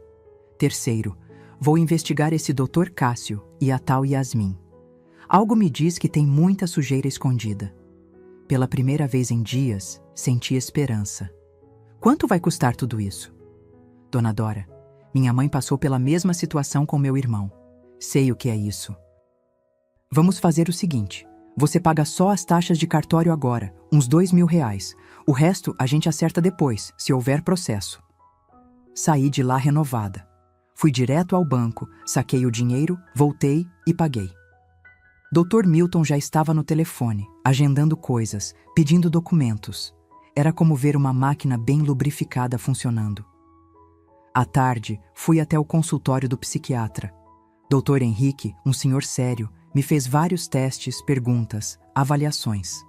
Terceiro, vou investigar esse Dr. Cássio e a tal Yasmin. Algo me diz que tem muita sujeira escondida. Pela primeira vez em dias, senti esperança. Quanto vai custar tudo isso? Dona Dora, minha mãe passou pela mesma situação com meu irmão. Sei o que é isso. Vamos fazer o seguinte. Você paga só as taxas de cartório agora, uns R$2.000. O resto a gente acerta depois, se houver processo. Saí de lá renovada. Fui direto ao banco, saquei o dinheiro, voltei e paguei. Dr. Milton já estava no telefone, agendando coisas, pedindo documentos. Era como ver uma máquina bem lubrificada funcionando. À tarde, fui até o consultório do psiquiatra. Dr. Henrique, um senhor sério, me fez vários testes, perguntas, avaliações.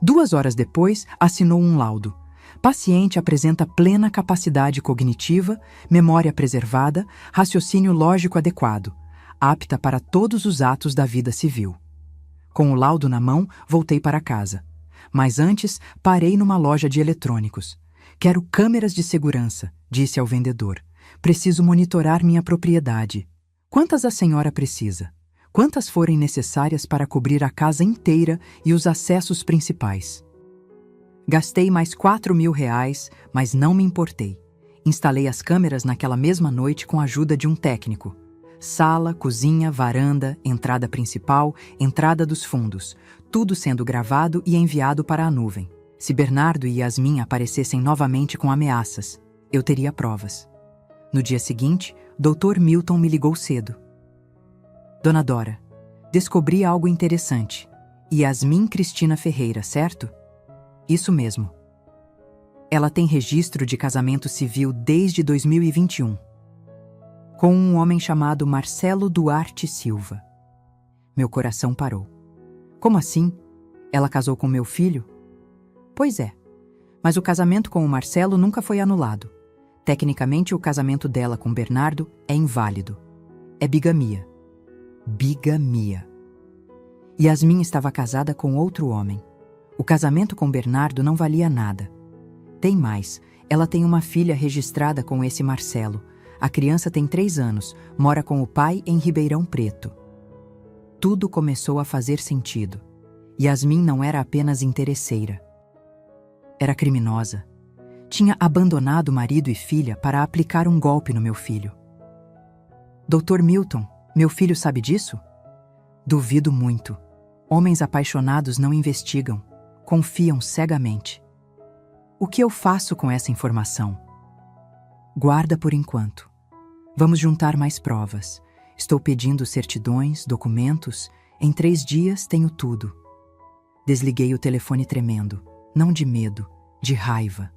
2 horas depois, assinou um laudo. Paciente apresenta plena capacidade cognitiva, memória preservada, raciocínio lógico adequado, apta para todos os atos da vida civil. Com o laudo na mão, voltei para casa. Mas antes, parei numa loja de eletrônicos. Quero câmeras de segurança, disse ao vendedor. Preciso monitorar minha propriedade. Quantas a senhora precisa? Quantas forem necessárias para cobrir a casa inteira e os acessos principais? Gastei mais R$4.000, mas não me importei. Instalei as câmeras naquela mesma noite com a ajuda de um técnico. Sala, cozinha, varanda, entrada principal, entrada dos fundos, tudo sendo gravado e enviado para a nuvem. Se Bernardo e Yasmin aparecessem novamente com ameaças, eu teria provas. No dia seguinte, Dr. Milton me ligou cedo. Dona Dora, descobri algo interessante. Yasmin Cristina Ferreira, certo? Isso mesmo. Ela tem registro de casamento civil desde 2021. Com um homem chamado Marcelo Duarte Silva. Meu coração parou. Como assim? Ela casou com meu filho? Pois é, mas o casamento com o Marcelo nunca foi anulado. Tecnicamente, o casamento dela com Bernardo é inválido. É bigamia. Bigamia. Yasmin estava casada com outro homem. O casamento com Bernardo não valia nada. Tem mais, ela tem uma filha registrada com esse Marcelo. A criança tem 3 anos, mora com o pai em Ribeirão Preto. Tudo começou a fazer sentido. Yasmin não era apenas interesseira. Era criminosa. Tinha abandonado marido e filha para aplicar um golpe no meu filho. Dr. Milton, meu filho sabe disso? Duvido muito. Homens apaixonados não investigam, confiam cegamente. O que eu faço com essa informação? Guarda por enquanto. Vamos juntar mais provas. Estou pedindo certidões, documentos. Em 3 dias tenho tudo. Desliguei o telefone tremendo. não de medo, de raiva.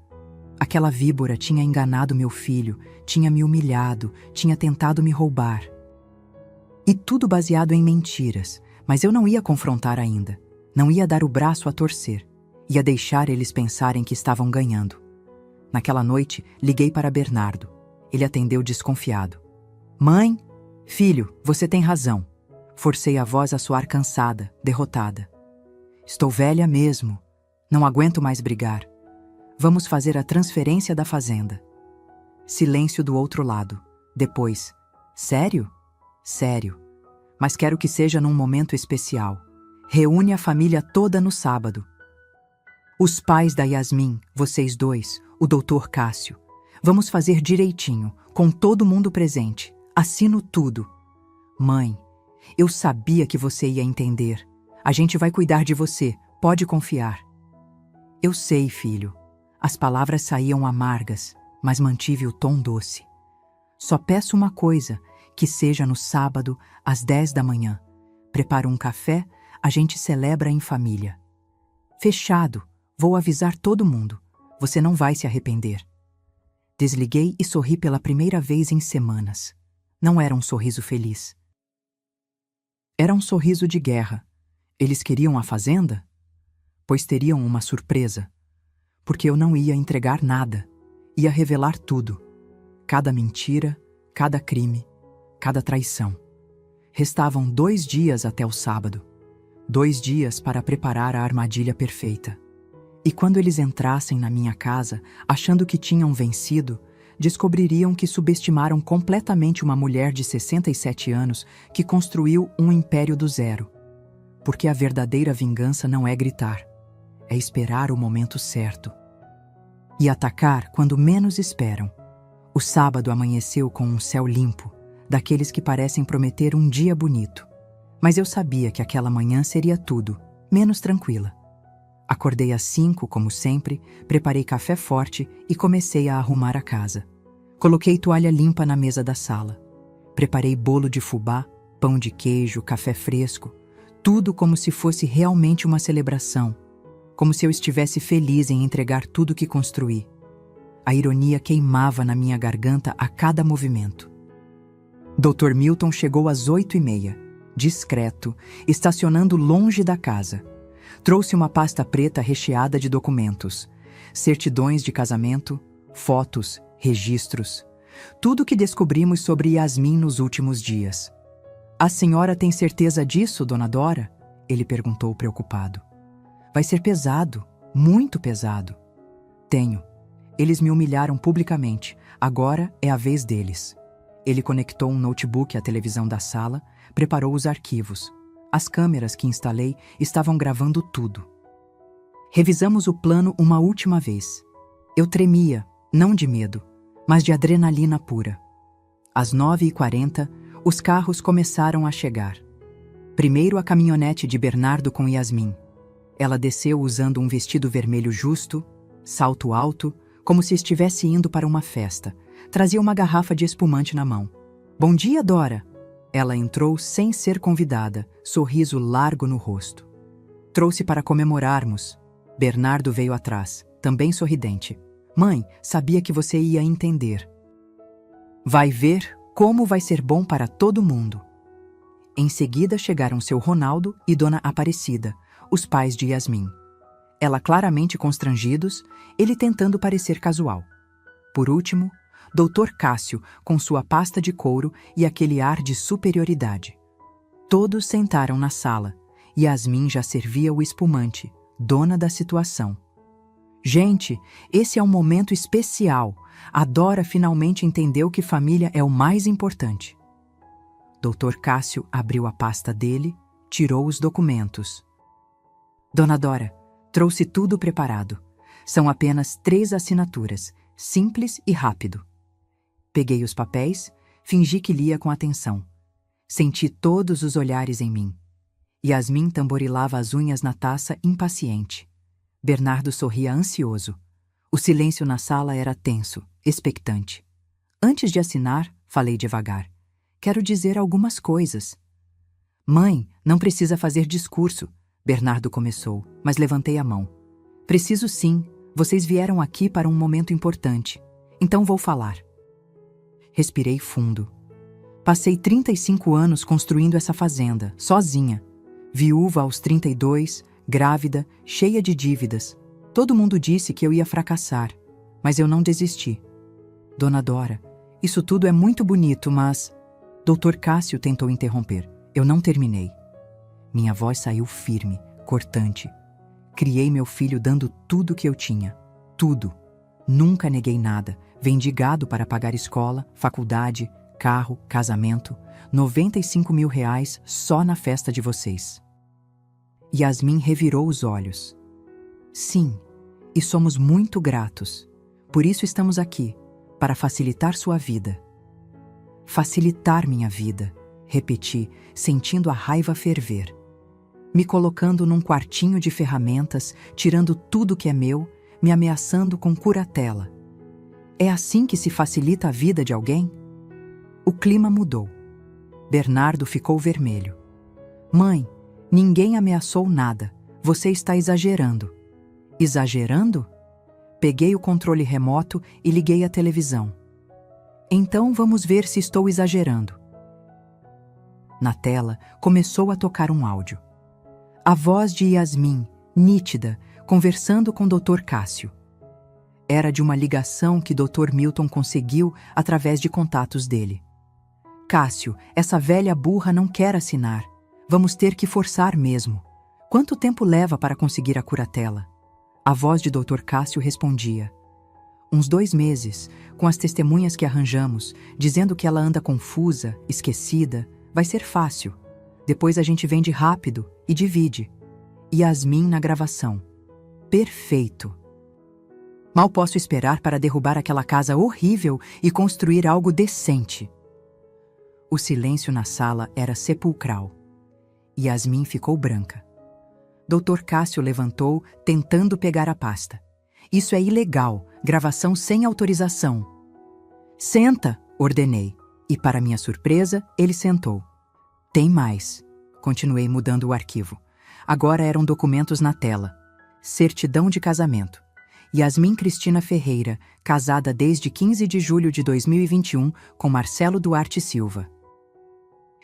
Aquela víbora tinha enganado meu filho, tinha me humilhado, tinha tentado me roubar. E tudo baseado em mentiras, mas eu não ia confrontar ainda. Não ia dar o braço a torcer. Ia deixar eles pensarem que estavam ganhando. Naquela noite, liguei para Bernardo. Ele atendeu desconfiado. Mãe, filho, você tem razão. Forcei a voz a soar cansada, derrotada. Estou velha mesmo. Não aguento mais brigar. Vamos fazer a transferência da fazenda. Silêncio do outro lado. Depois, sério? Sério. Mas quero que seja num momento especial. Reúne a família toda no sábado. Os pais da Yasmin, vocês dois, o Dr. Cássio. Vamos fazer direitinho, com todo mundo presente. Assino tudo. Mãe, eu sabia que você ia entender. A gente vai cuidar de você, pode confiar. Eu sei, filho. As palavras saíam amargas, mas mantive o tom doce. Só peço uma coisa, que seja no sábado, às 10 da manhã. Preparo um café, a gente celebra em família. Fechado, vou avisar todo mundo. Você não vai se arrepender. Desliguei e sorri pela primeira vez em semanas. Não era um sorriso feliz. Era um sorriso de guerra. Eles queriam a fazenda? Pois teriam uma surpresa. Porque eu não ia entregar nada. Ia revelar tudo. Cada mentira, cada crime, cada traição. Restavam 2 dias até o sábado. 2 dias para preparar a armadilha perfeita. E quando eles entrassem na minha casa, achando que tinham vencido, descobririam que subestimaram completamente uma mulher de 67 anos que construiu um império do zero. Porque a verdadeira vingança não é gritar, é esperar o momento certo. E atacar quando menos esperam. O sábado amanheceu com um céu limpo, daqueles que parecem prometer um dia bonito. Mas eu sabia que aquela manhã seria tudo, menos tranquila. Acordei às 5, como sempre, preparei café forte e comecei a arrumar a casa. Coloquei toalha limpa na mesa da sala. Preparei bolo de fubá, pão de queijo, café fresco. Tudo como se fosse realmente uma celebração. Como se eu estivesse feliz em entregar tudo que construí. A ironia queimava na minha garganta a cada movimento. Dr. Milton chegou às 8h30, discreto, estacionando longe da casa. Trouxe uma pasta preta recheada de documentos, certidões de casamento, fotos, registros, tudo o que descobrimos sobre Yasmin nos últimos dias. A senhora tem certeza disso, dona Dora? Ele perguntou preocupado. Vai ser pesado, muito pesado. Tenho. Eles me humilharam publicamente, agora é a vez deles. Ele conectou um notebook à televisão da sala, preparou os arquivos. As câmeras que instalei estavam gravando tudo. Revisamos o plano uma última vez. Eu tremia, não de medo, mas de adrenalina pura. Às 9h40, os carros começaram a chegar. Primeiro a caminhonete de Bernardo com Yasmin. Ela desceu usando um vestido vermelho justo, salto alto, como se estivesse indo para uma festa. Trazia uma garrafa de espumante na mão. Bom dia, Dora! Ela entrou sem ser convidada, sorriso largo no rosto. Trouxe para comemorarmos. Bernardo veio atrás, também sorridente. Mãe, sabia que você ia entender. Vai ver como vai ser bom para todo mundo. Em seguida chegaram seu Ronaldo e Dona Aparecida, os pais de Yasmin. Ela claramente constrangidos, ele tentando parecer casual. Por último, Dr. Cássio, com sua pasta de couro e aquele ar de superioridade. Todos sentaram na sala. Yasmin já servia o espumante, dona da situação. Gente, esse é um momento especial. A Dora finalmente entendeu que família é o mais importante. Dr. Cássio abriu a pasta dele, tirou os documentos. Dona Dora, trouxe tudo preparado. São apenas 3 assinaturas, simples e rápido. Peguei os papéis, fingi que lia com atenção. Senti todos os olhares em mim. Yasmin tamborilava as unhas na taça, impaciente. Bernardo sorria ansioso. O silêncio na sala era tenso, expectante. Antes de assinar, falei devagar. Quero dizer algumas coisas. Mãe, não precisa fazer discurso, Bernardo começou, mas levantei a mão. Preciso sim. Vocês vieram aqui para um momento importante. Então vou falar. Respirei fundo. Passei 35 anos construindo essa fazenda, sozinha. Viúva aos 32, grávida, cheia de dívidas. Todo mundo disse que eu ia fracassar, mas eu não desisti. Dona Dora, isso tudo é muito bonito, mas... Dr. Cássio tentou interromper. Eu não terminei. Minha voz saiu firme, cortante. Criei meu filho dando tudo que eu tinha. Tudo. Nunca neguei nada. Vendi gado para pagar escola, faculdade, carro, casamento. 95 mil reais só na festa de vocês. Yasmin revirou os olhos. Sim, e somos muito gratos. Por isso estamos aqui, para facilitar sua vida. Facilitar minha vida, repeti, sentindo a raiva ferver. Me colocando num quartinho de ferramentas, tirando tudo que é meu, me ameaçando com curatela. É assim que se facilita a vida de alguém? O clima mudou. Bernardo ficou vermelho. Mãe, ninguém ameaçou nada. Você está exagerando. Exagerando? Peguei o controle remoto e liguei a televisão. Então vamos ver se estou exagerando. Na tela, começou a tocar um áudio. A voz de Yasmin, nítida, conversando com Dr. Cássio. Era de uma ligação que Dr. Milton conseguiu através de contatos dele. Cássio, essa velha burra não quer assinar. Vamos ter que forçar mesmo. Quanto tempo leva para conseguir a curatela? A voz de Dr. Cássio respondia. Uns 2 meses, com as testemunhas que arranjamos, dizendo que ela anda confusa, esquecida, vai ser fácil. Depois a gente vende rápido e divide. Yasmin na gravação. Perfeito. Mal posso esperar para derrubar aquela casa horrível e construir algo decente. O silêncio na sala era sepulcral. Yasmin ficou branca. Dr. Cássio levantou, tentando pegar a pasta. Isso é ilegal, gravação sem autorização. Senta, ordenei. E para minha surpresa, ele sentou. Tem mais. Continuei mudando o arquivo. Agora eram documentos na tela. Certidão de casamento. Yasmin Cristina Ferreira, casada desde 15 de julho de 2021 com Marcelo Duarte Silva.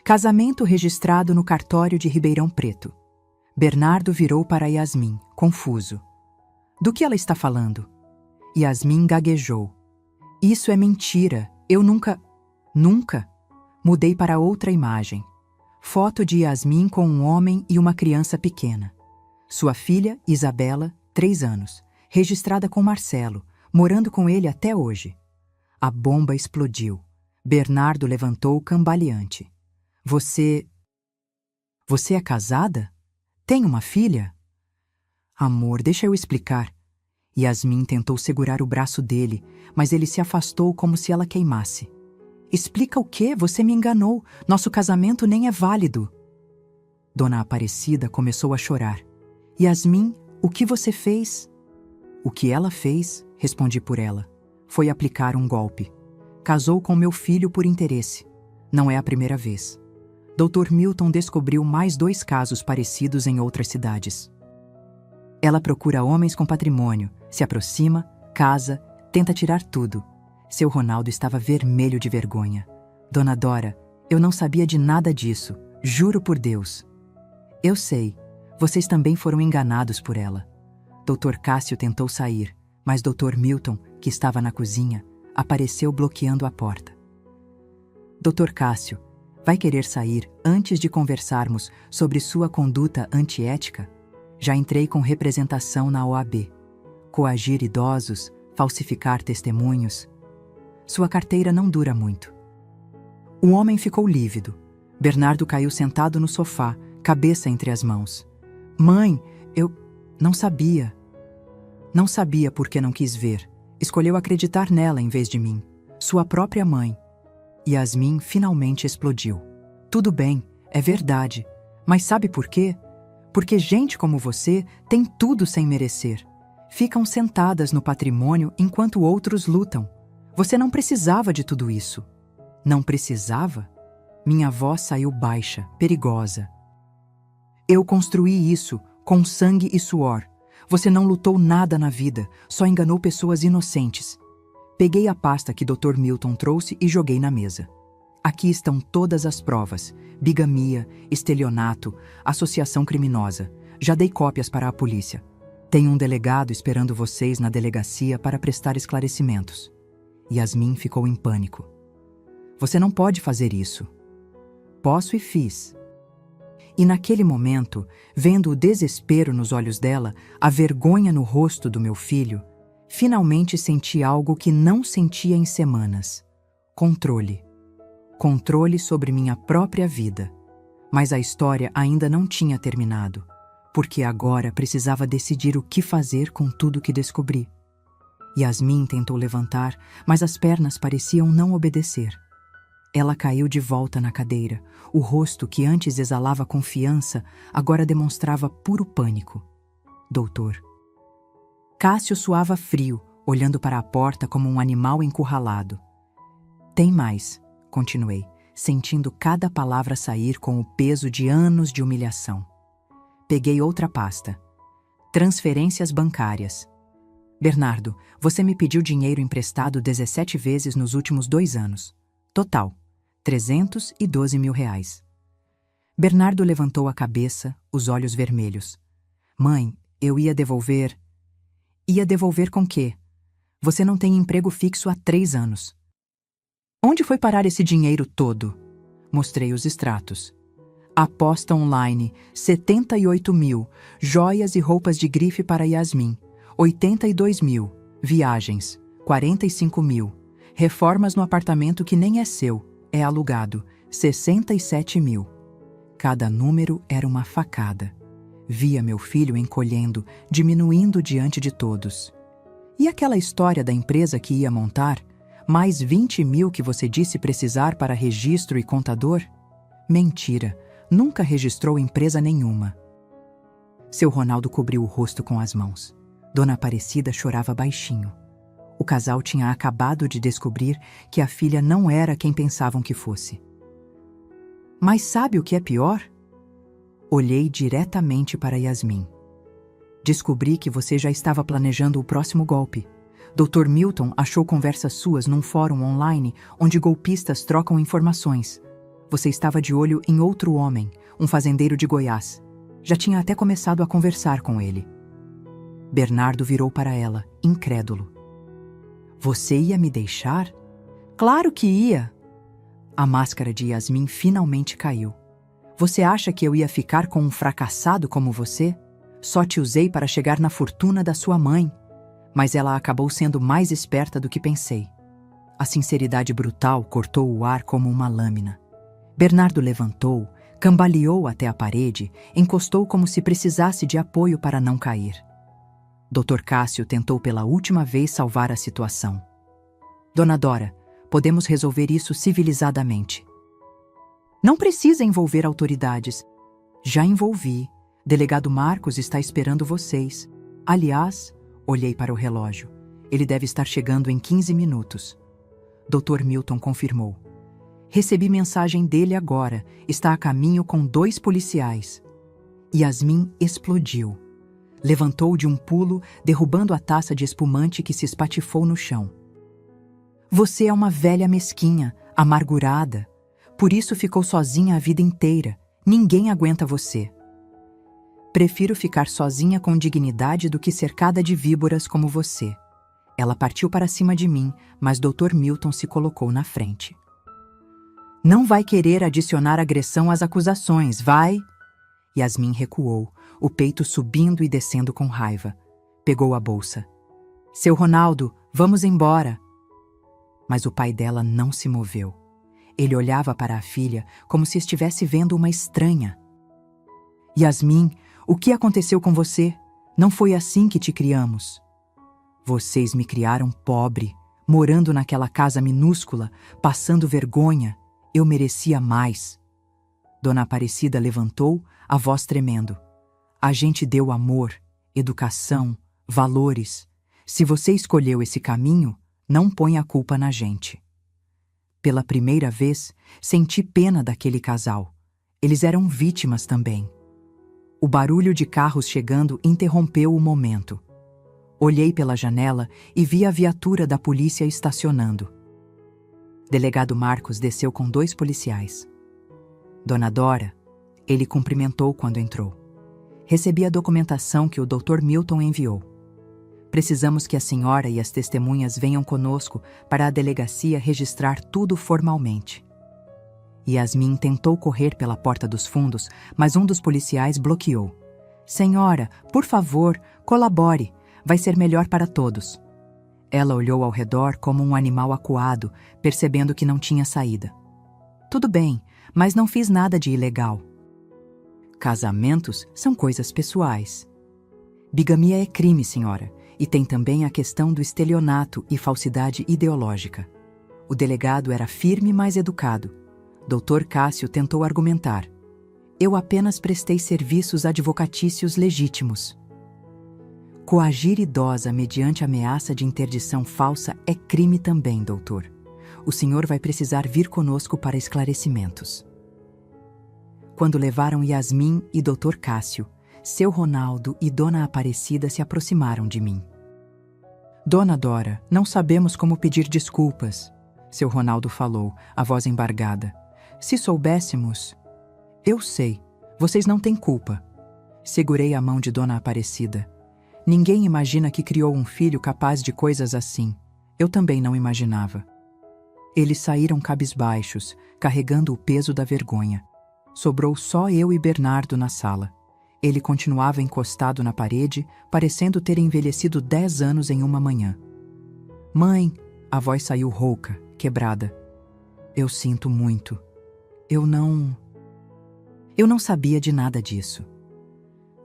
Casamento registrado no cartório de Ribeirão Preto. Bernardo virou para Yasmin, confuso. Do que ela está falando? Yasmin gaguejou. Isso é mentira. Eu nunca... Nunca? Mudei para outra imagem. Foto de Yasmin com um homem e uma criança pequena. Sua filha, Isabela, 3 anos, registrada com Marcelo, morando com ele até hoje. A bomba explodiu. Bernardo levantou cambaleante. Você é casada? Tem uma filha? Amor, deixa eu explicar. Yasmin tentou segurar o braço dele, mas ele se afastou como se ela queimasse. Explica o quê? Você me enganou. Nosso casamento nem é válido. Dona Aparecida começou a chorar. Yasmin, o que você fez? O que ela fez, respondi por ela, foi aplicar um golpe. Casou com meu filho por interesse. Não é a primeira vez. Dr. Milton descobriu mais 2 casos parecidos em outras cidades. Ela procura homens com patrimônio, se aproxima, casa, tenta tirar tudo. Seu Ronaldo estava vermelho de vergonha. Dona Dora, eu não sabia de nada disso, juro por Deus. Eu sei, vocês também foram enganados por ela. Dr. Cássio tentou sair, mas Dr. Milton, que estava na cozinha, apareceu bloqueando a porta. Dr. Cássio, vai querer sair antes de conversarmos sobre sua conduta antiética? Já entrei com representação na OAB. Coagir idosos, falsificar testemunhos. Sua carteira não dura muito. O homem ficou lívido. Bernardo caiu sentado no sofá, cabeça entre as mãos. Mãe, eu não sabia. Não sabia porque não quis ver. Escolheu acreditar nela em vez de mim. Sua própria mãe. Yasmin finalmente explodiu. Tudo bem, é verdade. Mas sabe por quê? Porque gente como você tem tudo sem merecer. Ficam sentadas no patrimônio enquanto outros lutam. Você não precisava de tudo isso. Não precisava? Minha voz saiu baixa, perigosa. Eu construí isso, com sangue e suor. Você não lutou nada na vida, só enganou pessoas inocentes. Peguei a pasta que Dr. Milton trouxe e joguei na mesa. Aqui estão todas as provas: bigamia, estelionato, associação criminosa. Já dei cópias para a polícia. Tem um delegado esperando vocês na delegacia para prestar esclarecimentos. Yasmin ficou em pânico. Você não pode fazer isso. Posso e fiz. E naquele momento, vendo o desespero nos olhos dela, a vergonha no rosto do meu filho, finalmente senti algo que não sentia em semanas: controle. Controle sobre minha própria vida. Mas a história ainda não tinha terminado, porque agora precisava decidir o que fazer com tudo que descobri. Yasmin tentou levantar, mas as pernas pareciam não obedecer. Ela caiu de volta na cadeira. O rosto, que antes exalava confiança, agora demonstrava puro pânico. Doutor. Cássio suava frio, olhando para a porta como um animal encurralado. Tem mais, continuei, sentindo cada palavra sair com o peso de anos de humilhação. Peguei outra pasta. Transferências bancárias. Bernardo, você me pediu dinheiro emprestado 17 vezes nos últimos 2 anos. Total, R$312 mil. Bernardo levantou a cabeça, os olhos vermelhos. Mãe, eu ia devolver... Ia devolver com quê? Você não tem emprego fixo há 3 anos. Onde foi parar esse dinheiro todo? Mostrei os extratos. Aposta online, 78 mil. Joias e roupas de grife para Yasmin, 82 mil. Viagens, 45 mil. Reformas no apartamento que nem é seu, é alugado, 67 mil. Cada número era uma facada. Via meu filho encolhendo, diminuindo diante de todos. E aquela história da empresa que ia montar? Mais 20 mil que você disse precisar para registro e contador? Mentira, nunca registrou empresa nenhuma. Seu Ronaldo cobriu o rosto com as mãos. Dona Aparecida chorava baixinho. O casal tinha acabado de descobrir que a filha não era quem pensavam que fosse. Mas sabe o que é pior? Olhei diretamente para Yasmin. Descobri que você já estava planejando o próximo golpe. Dr. Milton achou conversas suas num fórum online onde golpistas trocam informações. Você estava de olho em outro homem, um fazendeiro de Goiás. Já tinha até começado a conversar com ele. Bernardo virou para ela, incrédulo. Você ia me deixar? Claro que ia! A máscara de Yasmin finalmente caiu. Você acha que eu ia ficar com um fracassado como você? Só te usei para chegar na fortuna da sua mãe. Mas ela acabou sendo mais esperta do que pensei. A sinceridade brutal cortou o ar como uma lâmina. Bernardo levantou, cambaleou até a parede, encostou como se precisasse de apoio para não cair. Dr. Cássio tentou pela última vez salvar a situação. Dona Dora, podemos resolver isso civilizadamente. Não precisa envolver autoridades. Já envolvi. Delegado Marcos está esperando vocês. Aliás, olhei para o relógio. Ele deve estar chegando em 15 minutos. Dr. Milton confirmou. Recebi mensagem dele agora. Está a caminho com 2 policiais. Yasmin explodiu. Levantou de um pulo, derrubando a taça de espumante que se espatifou no chão. Você é uma velha mesquinha, amargurada. Por isso ficou sozinha a vida inteira. Ninguém aguenta você. Prefiro ficar sozinha com dignidade do que cercada de víboras como você. Ela partiu para cima de mim, mas Dr. Milton se colocou na frente. Não vai querer adicionar agressão às acusações, vai? Yasmin recuou, o peito subindo e descendo com raiva. Pegou a bolsa. Seu Ronaldo, vamos embora. Mas o pai dela não se moveu. Ele olhava para a filha como se estivesse vendo uma estranha. Yasmin, o que aconteceu com você? Não foi assim que te criamos. Vocês me criaram pobre, morando naquela casa minúscula, passando vergonha. Eu merecia mais. Dona Aparecida levantou, a voz tremendo. A gente deu amor, educação, valores. Se você escolheu esse caminho, não põe a culpa na gente. Pela primeira vez, senti pena daquele casal. Eles eram vítimas também. O barulho de carros chegando interrompeu o momento. Olhei pela janela e vi a viatura da polícia estacionando. Delegado Marcos desceu com 2 policiais. Dona Dora, ele cumprimentou quando entrou. Recebi a documentação que o Dr. Milton enviou. Precisamos que a senhora e as testemunhas venham conosco para a delegacia registrar tudo formalmente. Yasmin tentou correr pela porta dos fundos, mas um dos policiais bloqueou. Senhora, por favor, colabore. Vai ser melhor para todos. Ela olhou ao redor como um animal acuado, percebendo que não tinha saída. Tudo bem, mas não fiz nada de ilegal. Casamentos são coisas pessoais. Bigamia é crime, senhora, e tem também a questão do estelionato e falsidade ideológica. O delegado era firme, mas educado. Dr. Cássio tentou argumentar. Eu apenas prestei serviços advocatícios legítimos. Coagir idosa mediante ameaça de interdição falsa é crime também, doutor. O senhor vai precisar vir conosco para esclarecimentos. Quando levaram Yasmin e Dr. Cássio, seu Ronaldo e Dona Aparecida se aproximaram de mim. Dona Dora, não sabemos como pedir desculpas, seu Ronaldo falou, a voz embargada. Se soubéssemos... Eu sei, vocês não têm culpa. Segurei a mão de Dona Aparecida. Ninguém imagina que criou um filho capaz de coisas assim. Eu também não imaginava. Eles saíram cabisbaixos, carregando o peso da vergonha. Sobrou só eu e Bernardo na sala. Ele continuava encostado na parede, parecendo ter envelhecido 10 anos em uma manhã. Mãe, a voz saiu rouca, quebrada. Eu sinto muito. Eu não sabia de nada disso.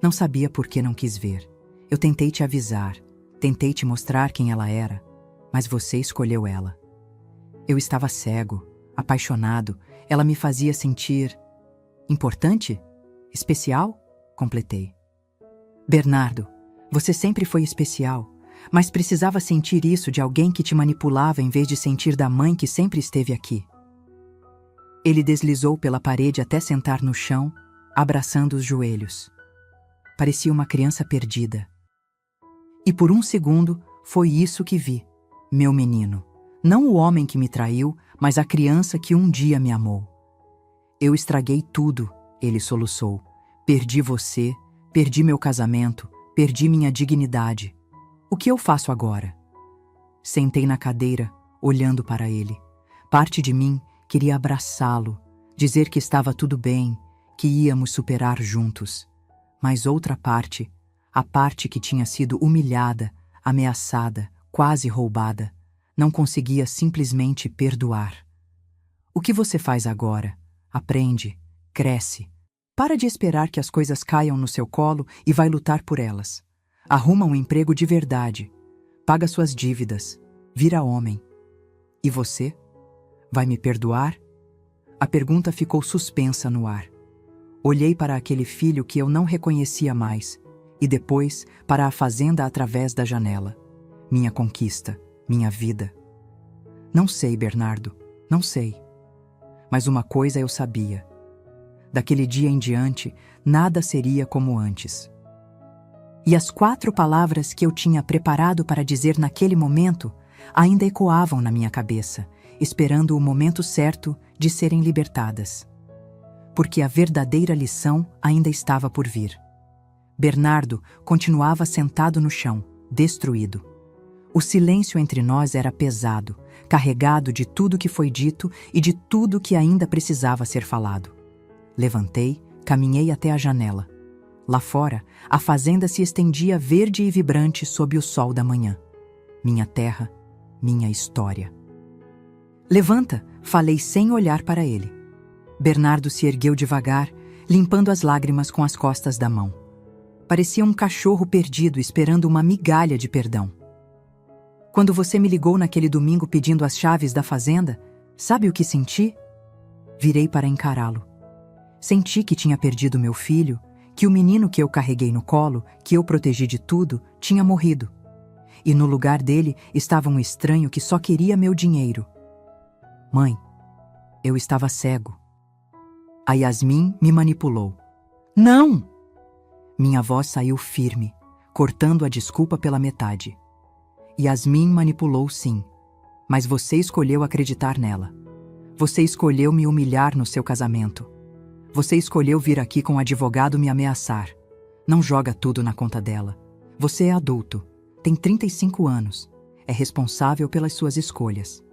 Não sabia por que não quis ver. Eu tentei te avisar, tentei te mostrar quem ela era, mas você escolheu ela. Eu estava cego, apaixonado, ela me fazia sentir... Importante? Especial? Completei. Bernardo, você sempre foi especial, mas precisava sentir isso de alguém que te manipulava em vez de sentir da mãe que sempre esteve aqui. Ele deslizou pela parede até sentar no chão, abraçando os joelhos. Parecia uma criança perdida. E por um segundo, foi isso que vi. Meu menino. Não o homem que me traiu, mas a criança que um dia me amou. Eu estraguei tudo, ele soluçou. Perdi você, perdi meu casamento, perdi minha dignidade. O que eu faço agora? Sentei na cadeira, olhando para ele. Parte de mim queria abraçá-lo, dizer que estava tudo bem, que íamos superar juntos. Mas outra parte, a parte que tinha sido humilhada, ameaçada, quase roubada, não conseguia simplesmente perdoar. O que você faz agora? Aprende, cresce. Para de esperar que as coisas caiam no seu colo e vai lutar por elas. Arruma um emprego de verdade. Paga suas dívidas. Vira homem. E você? Vai me perdoar? A pergunta ficou suspensa no ar. Olhei para aquele filho que eu não reconhecia mais e depois para a fazenda através da janela. Minha conquista, minha vida. Não sei, Bernardo, não sei. Mas uma coisa eu sabia. Daquele dia em diante, nada seria como antes. E as 4 palavras que eu tinha preparado para dizer naquele momento ainda ecoavam na minha cabeça, esperando o momento certo de serem libertadas. Porque a verdadeira lição ainda estava por vir. Bernardo continuava sentado no chão, destruído. O silêncio entre nós era pesado, carregado de tudo que foi dito e de tudo que ainda precisava ser falado. Levantei, caminhei até a janela. Lá fora, a fazenda se estendia verde e vibrante sob o sol da manhã. Minha terra, minha história. Levanta, falei sem olhar para ele. Bernardo se ergueu devagar, limpando as lágrimas com as costas da mão. Parecia um cachorro perdido esperando uma migalha de perdão. Quando você me ligou naquele domingo pedindo as chaves da fazenda, sabe o que senti? Virei para encará-lo. Senti que tinha perdido meu filho, que o menino que eu carreguei no colo, que eu protegi de tudo, tinha morrido. E no lugar dele estava um estranho que só queria meu dinheiro. Mãe, eu estava cego. A Yasmin me manipulou. Não! Minha voz saiu firme, cortando a desculpa pela metade. Yasmin manipulou sim, mas você escolheu acreditar nela. Você escolheu me humilhar no seu casamento. Você escolheu vir aqui com um advogado me ameaçar. Não joga tudo na conta dela. Você é adulto, tem 35 anos, é responsável pelas suas escolhas.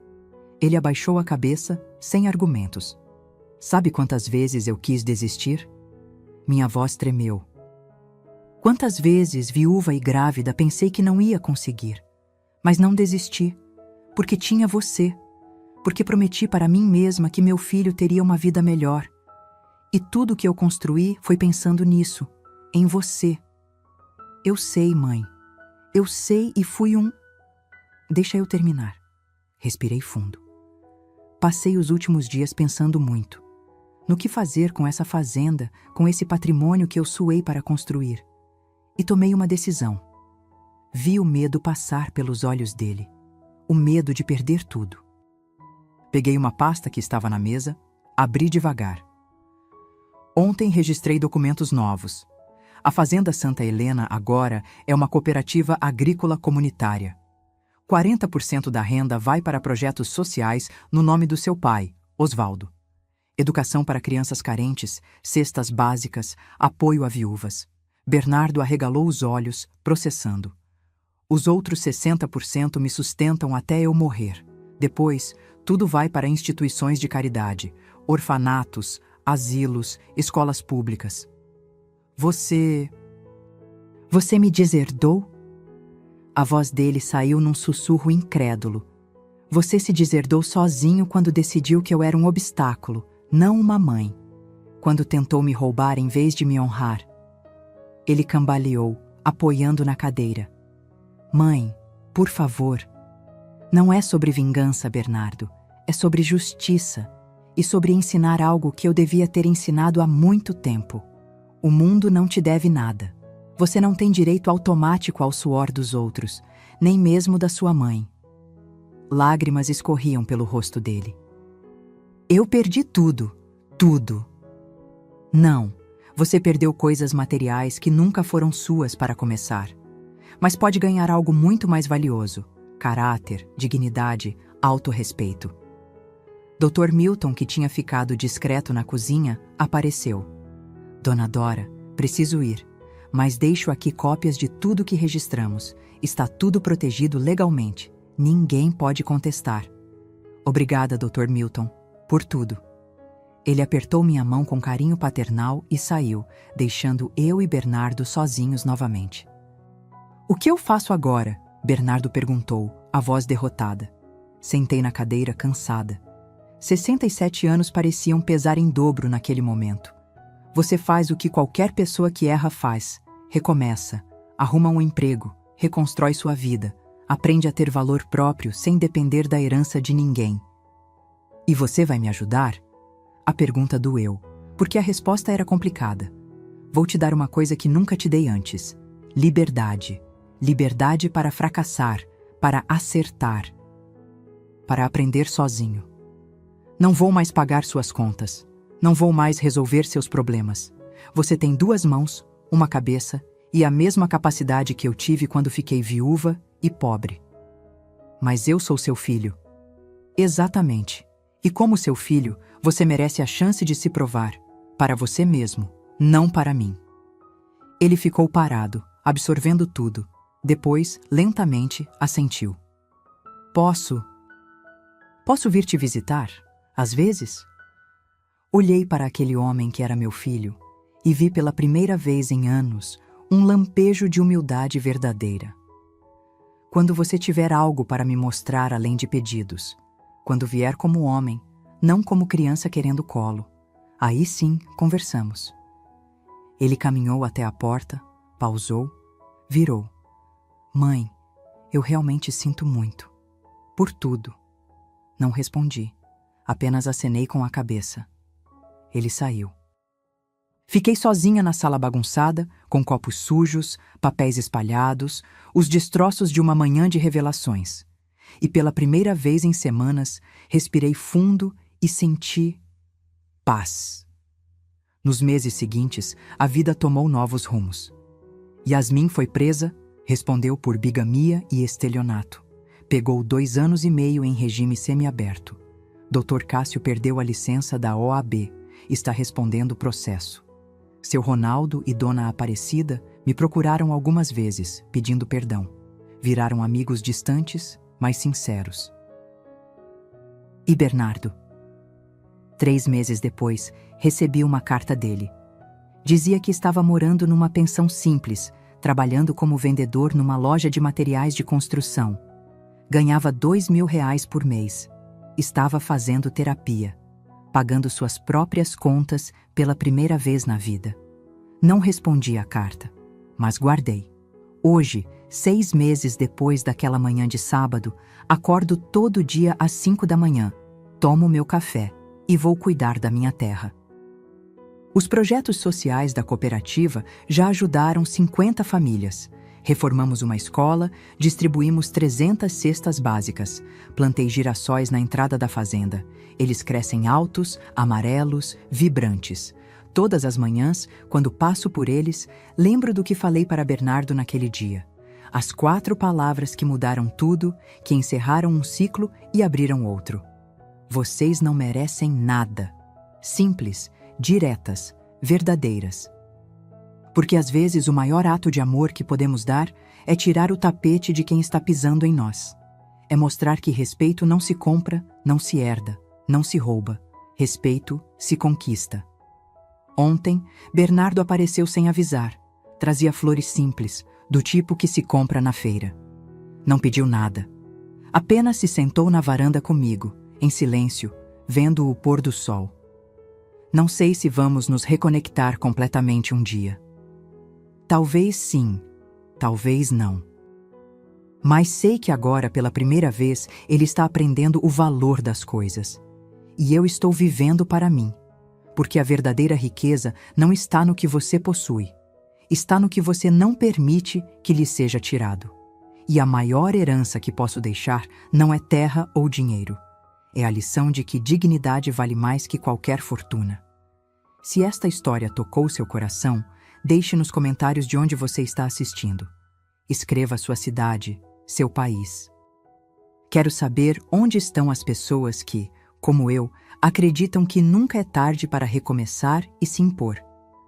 Ele abaixou a cabeça, sem argumentos. Sabe quantas vezes eu quis desistir? Minha voz tremeu. Quantas vezes, viúva e grávida, pensei que não ia conseguir. Mas não desisti, porque tinha você. Porque prometi para mim mesma que meu filho teria uma vida melhor. E tudo que eu construí foi pensando nisso, em você. Eu sei, mãe. Eu sei e fui um... Deixa eu terminar. Respirei fundo. Passei os últimos dias pensando muito. No que fazer com essa fazenda, com esse patrimônio que eu suei para construir. E tomei uma decisão. Vi o medo passar pelos olhos dele. O medo de perder tudo. Peguei uma pasta que estava na mesa, abri devagar. Ontem registrei documentos novos. A Fazenda Santa Helena agora é uma cooperativa agrícola comunitária. 40% da renda vai para projetos sociais no nome do seu pai, Osvaldo. Educação para crianças carentes, cestas básicas, apoio a viúvas. Bernardo arregalou os olhos, processando. Os outros 60% me sustentam até eu morrer. Depois, tudo vai para instituições de caridade, orfanatos, asilos, escolas públicas. Você me deserdou? A voz dele saiu num sussurro incrédulo. Você se deserdou sozinho quando decidiu que eu era um obstáculo, não uma mãe. Quando tentou me roubar em vez de me honrar. Ele cambaleou, apoiando na cadeira. Mãe, por favor. Não é sobre vingança, Bernardo. É sobre justiça. E sobre ensinar algo que eu devia ter ensinado há muito tempo. O mundo não te deve nada. Você não tem direito automático ao suor dos outros, nem mesmo da sua mãe. Lágrimas escorriam pelo rosto dele. Eu perdi tudo, tudo. Não, você perdeu coisas materiais que nunca foram suas para começar. Mas pode ganhar algo muito mais valioso: caráter, dignidade, autorrespeito. Dr. Milton, que tinha ficado discreto na cozinha, apareceu. Dona Dora, preciso ir, mas deixo aqui cópias de tudo que registramos. Está tudo protegido legalmente. Ninguém pode contestar. Obrigada, Dr. Milton, por tudo. Ele apertou minha mão com carinho paternal e saiu, deixando eu e Bernardo sozinhos novamente. O que eu faço agora? Bernardo perguntou, a voz derrotada. Sentei na cadeira, cansada. 67 anos pareciam pesar em dobro naquele momento. Você faz o que qualquer pessoa que erra faz. Recomeça, arruma um emprego, reconstrói sua vida, aprende a ter valor próprio sem depender da herança de ninguém. E você vai me ajudar? A pergunta doeu, porque a resposta era complicada. Vou te dar uma coisa que nunca te dei antes. Liberdade. Liberdade para fracassar, para acertar, para aprender sozinho. Não vou mais pagar suas contas. Não vou mais resolver seus problemas. Você tem 2 mãos, uma cabeça e a mesma capacidade que eu tive quando fiquei viúva e pobre. Mas eu sou seu filho. Exatamente. E como seu filho, você merece a chance de se provar. Para você mesmo, não para mim. Ele ficou parado, absorvendo tudo. Depois, lentamente, assentiu. Posso vir te visitar? Às vezes? Olhei para aquele homem que era meu filho e vi pela primeira vez em anos um lampejo de humildade verdadeira. Quando você tiver algo para me mostrar além de pedidos, quando vier como homem, não como criança querendo colo, aí sim conversamos. Ele caminhou até a porta, pausou, virou. Mãe, eu realmente sinto muito. Por tudo. Não respondi. Apenas acenei com a cabeça. Ele saiu. Fiquei sozinha na sala bagunçada, com copos sujos, papéis espalhados, os destroços de uma manhã de revelações. E pela primeira vez em semanas, respirei fundo e senti paz. Nos meses seguintes, a vida tomou novos rumos. Yasmin foi presa, respondeu por bigamia e estelionato. Pegou 2 anos e meio em regime semiaberto. Dr. Cássio perdeu a licença da OAB, está respondendo o processo. Seu Ronaldo e Dona Aparecida me procuraram algumas vezes, pedindo perdão. Viraram amigos distantes, mas sinceros. E Bernardo? 3 meses depois, recebi uma carta dele. Dizia que estava morando numa pensão simples, trabalhando como vendedor numa loja de materiais de construção. Ganhava R$ 2.000 por mês. Estava fazendo terapia, pagando suas próprias contas pela primeira vez na vida. Não respondi à carta, mas guardei. Hoje, 6 meses depois daquela manhã de sábado, acordo todo dia às 5 da manhã, tomo meu café e vou cuidar da minha terra. Os projetos sociais da cooperativa já ajudaram 50 famílias. Reformamos uma escola, distribuímos 300 cestas básicas, plantei girassóis na entrada da fazenda. Eles crescem altos, amarelos, vibrantes. Todas as manhãs, quando passo por eles, lembro do que falei para Bernardo naquele dia. As 4 palavras que mudaram tudo, que encerraram um ciclo e abriram outro. Vocês não merecem nada. Simples, diretas, verdadeiras. Porque às vezes o maior ato de amor que podemos dar é tirar o tapete de quem está pisando em nós. É mostrar que respeito não se compra, não se herda, não se rouba. Respeito se conquista. Ontem, Bernardo apareceu sem avisar. Trazia flores simples, do tipo que se compra na feira. Não pediu nada. Apenas se sentou na varanda comigo, em silêncio, vendo o pôr do sol. Não sei se vamos nos reconectar completamente um dia. Talvez sim, talvez não. Mas sei que agora, pela primeira vez, ele está aprendendo o valor das coisas. E eu estou vivendo para mim. Porque a verdadeira riqueza não está no que você possui. Está no que você não permite que lhe seja tirado. E a maior herança que posso deixar não é terra ou dinheiro. É a lição de que dignidade vale mais que qualquer fortuna. Se esta história tocou seu coração, deixe nos comentários de onde você está assistindo. Escreva sua cidade, seu país. Quero saber onde estão as pessoas que, como eu, acreditam que nunca é tarde para recomeçar e se impor.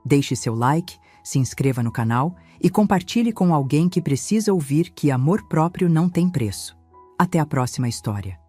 Deixe seu like, se inscreva no canal e compartilhe com alguém que precisa ouvir que amor próprio não tem preço. Até a próxima história.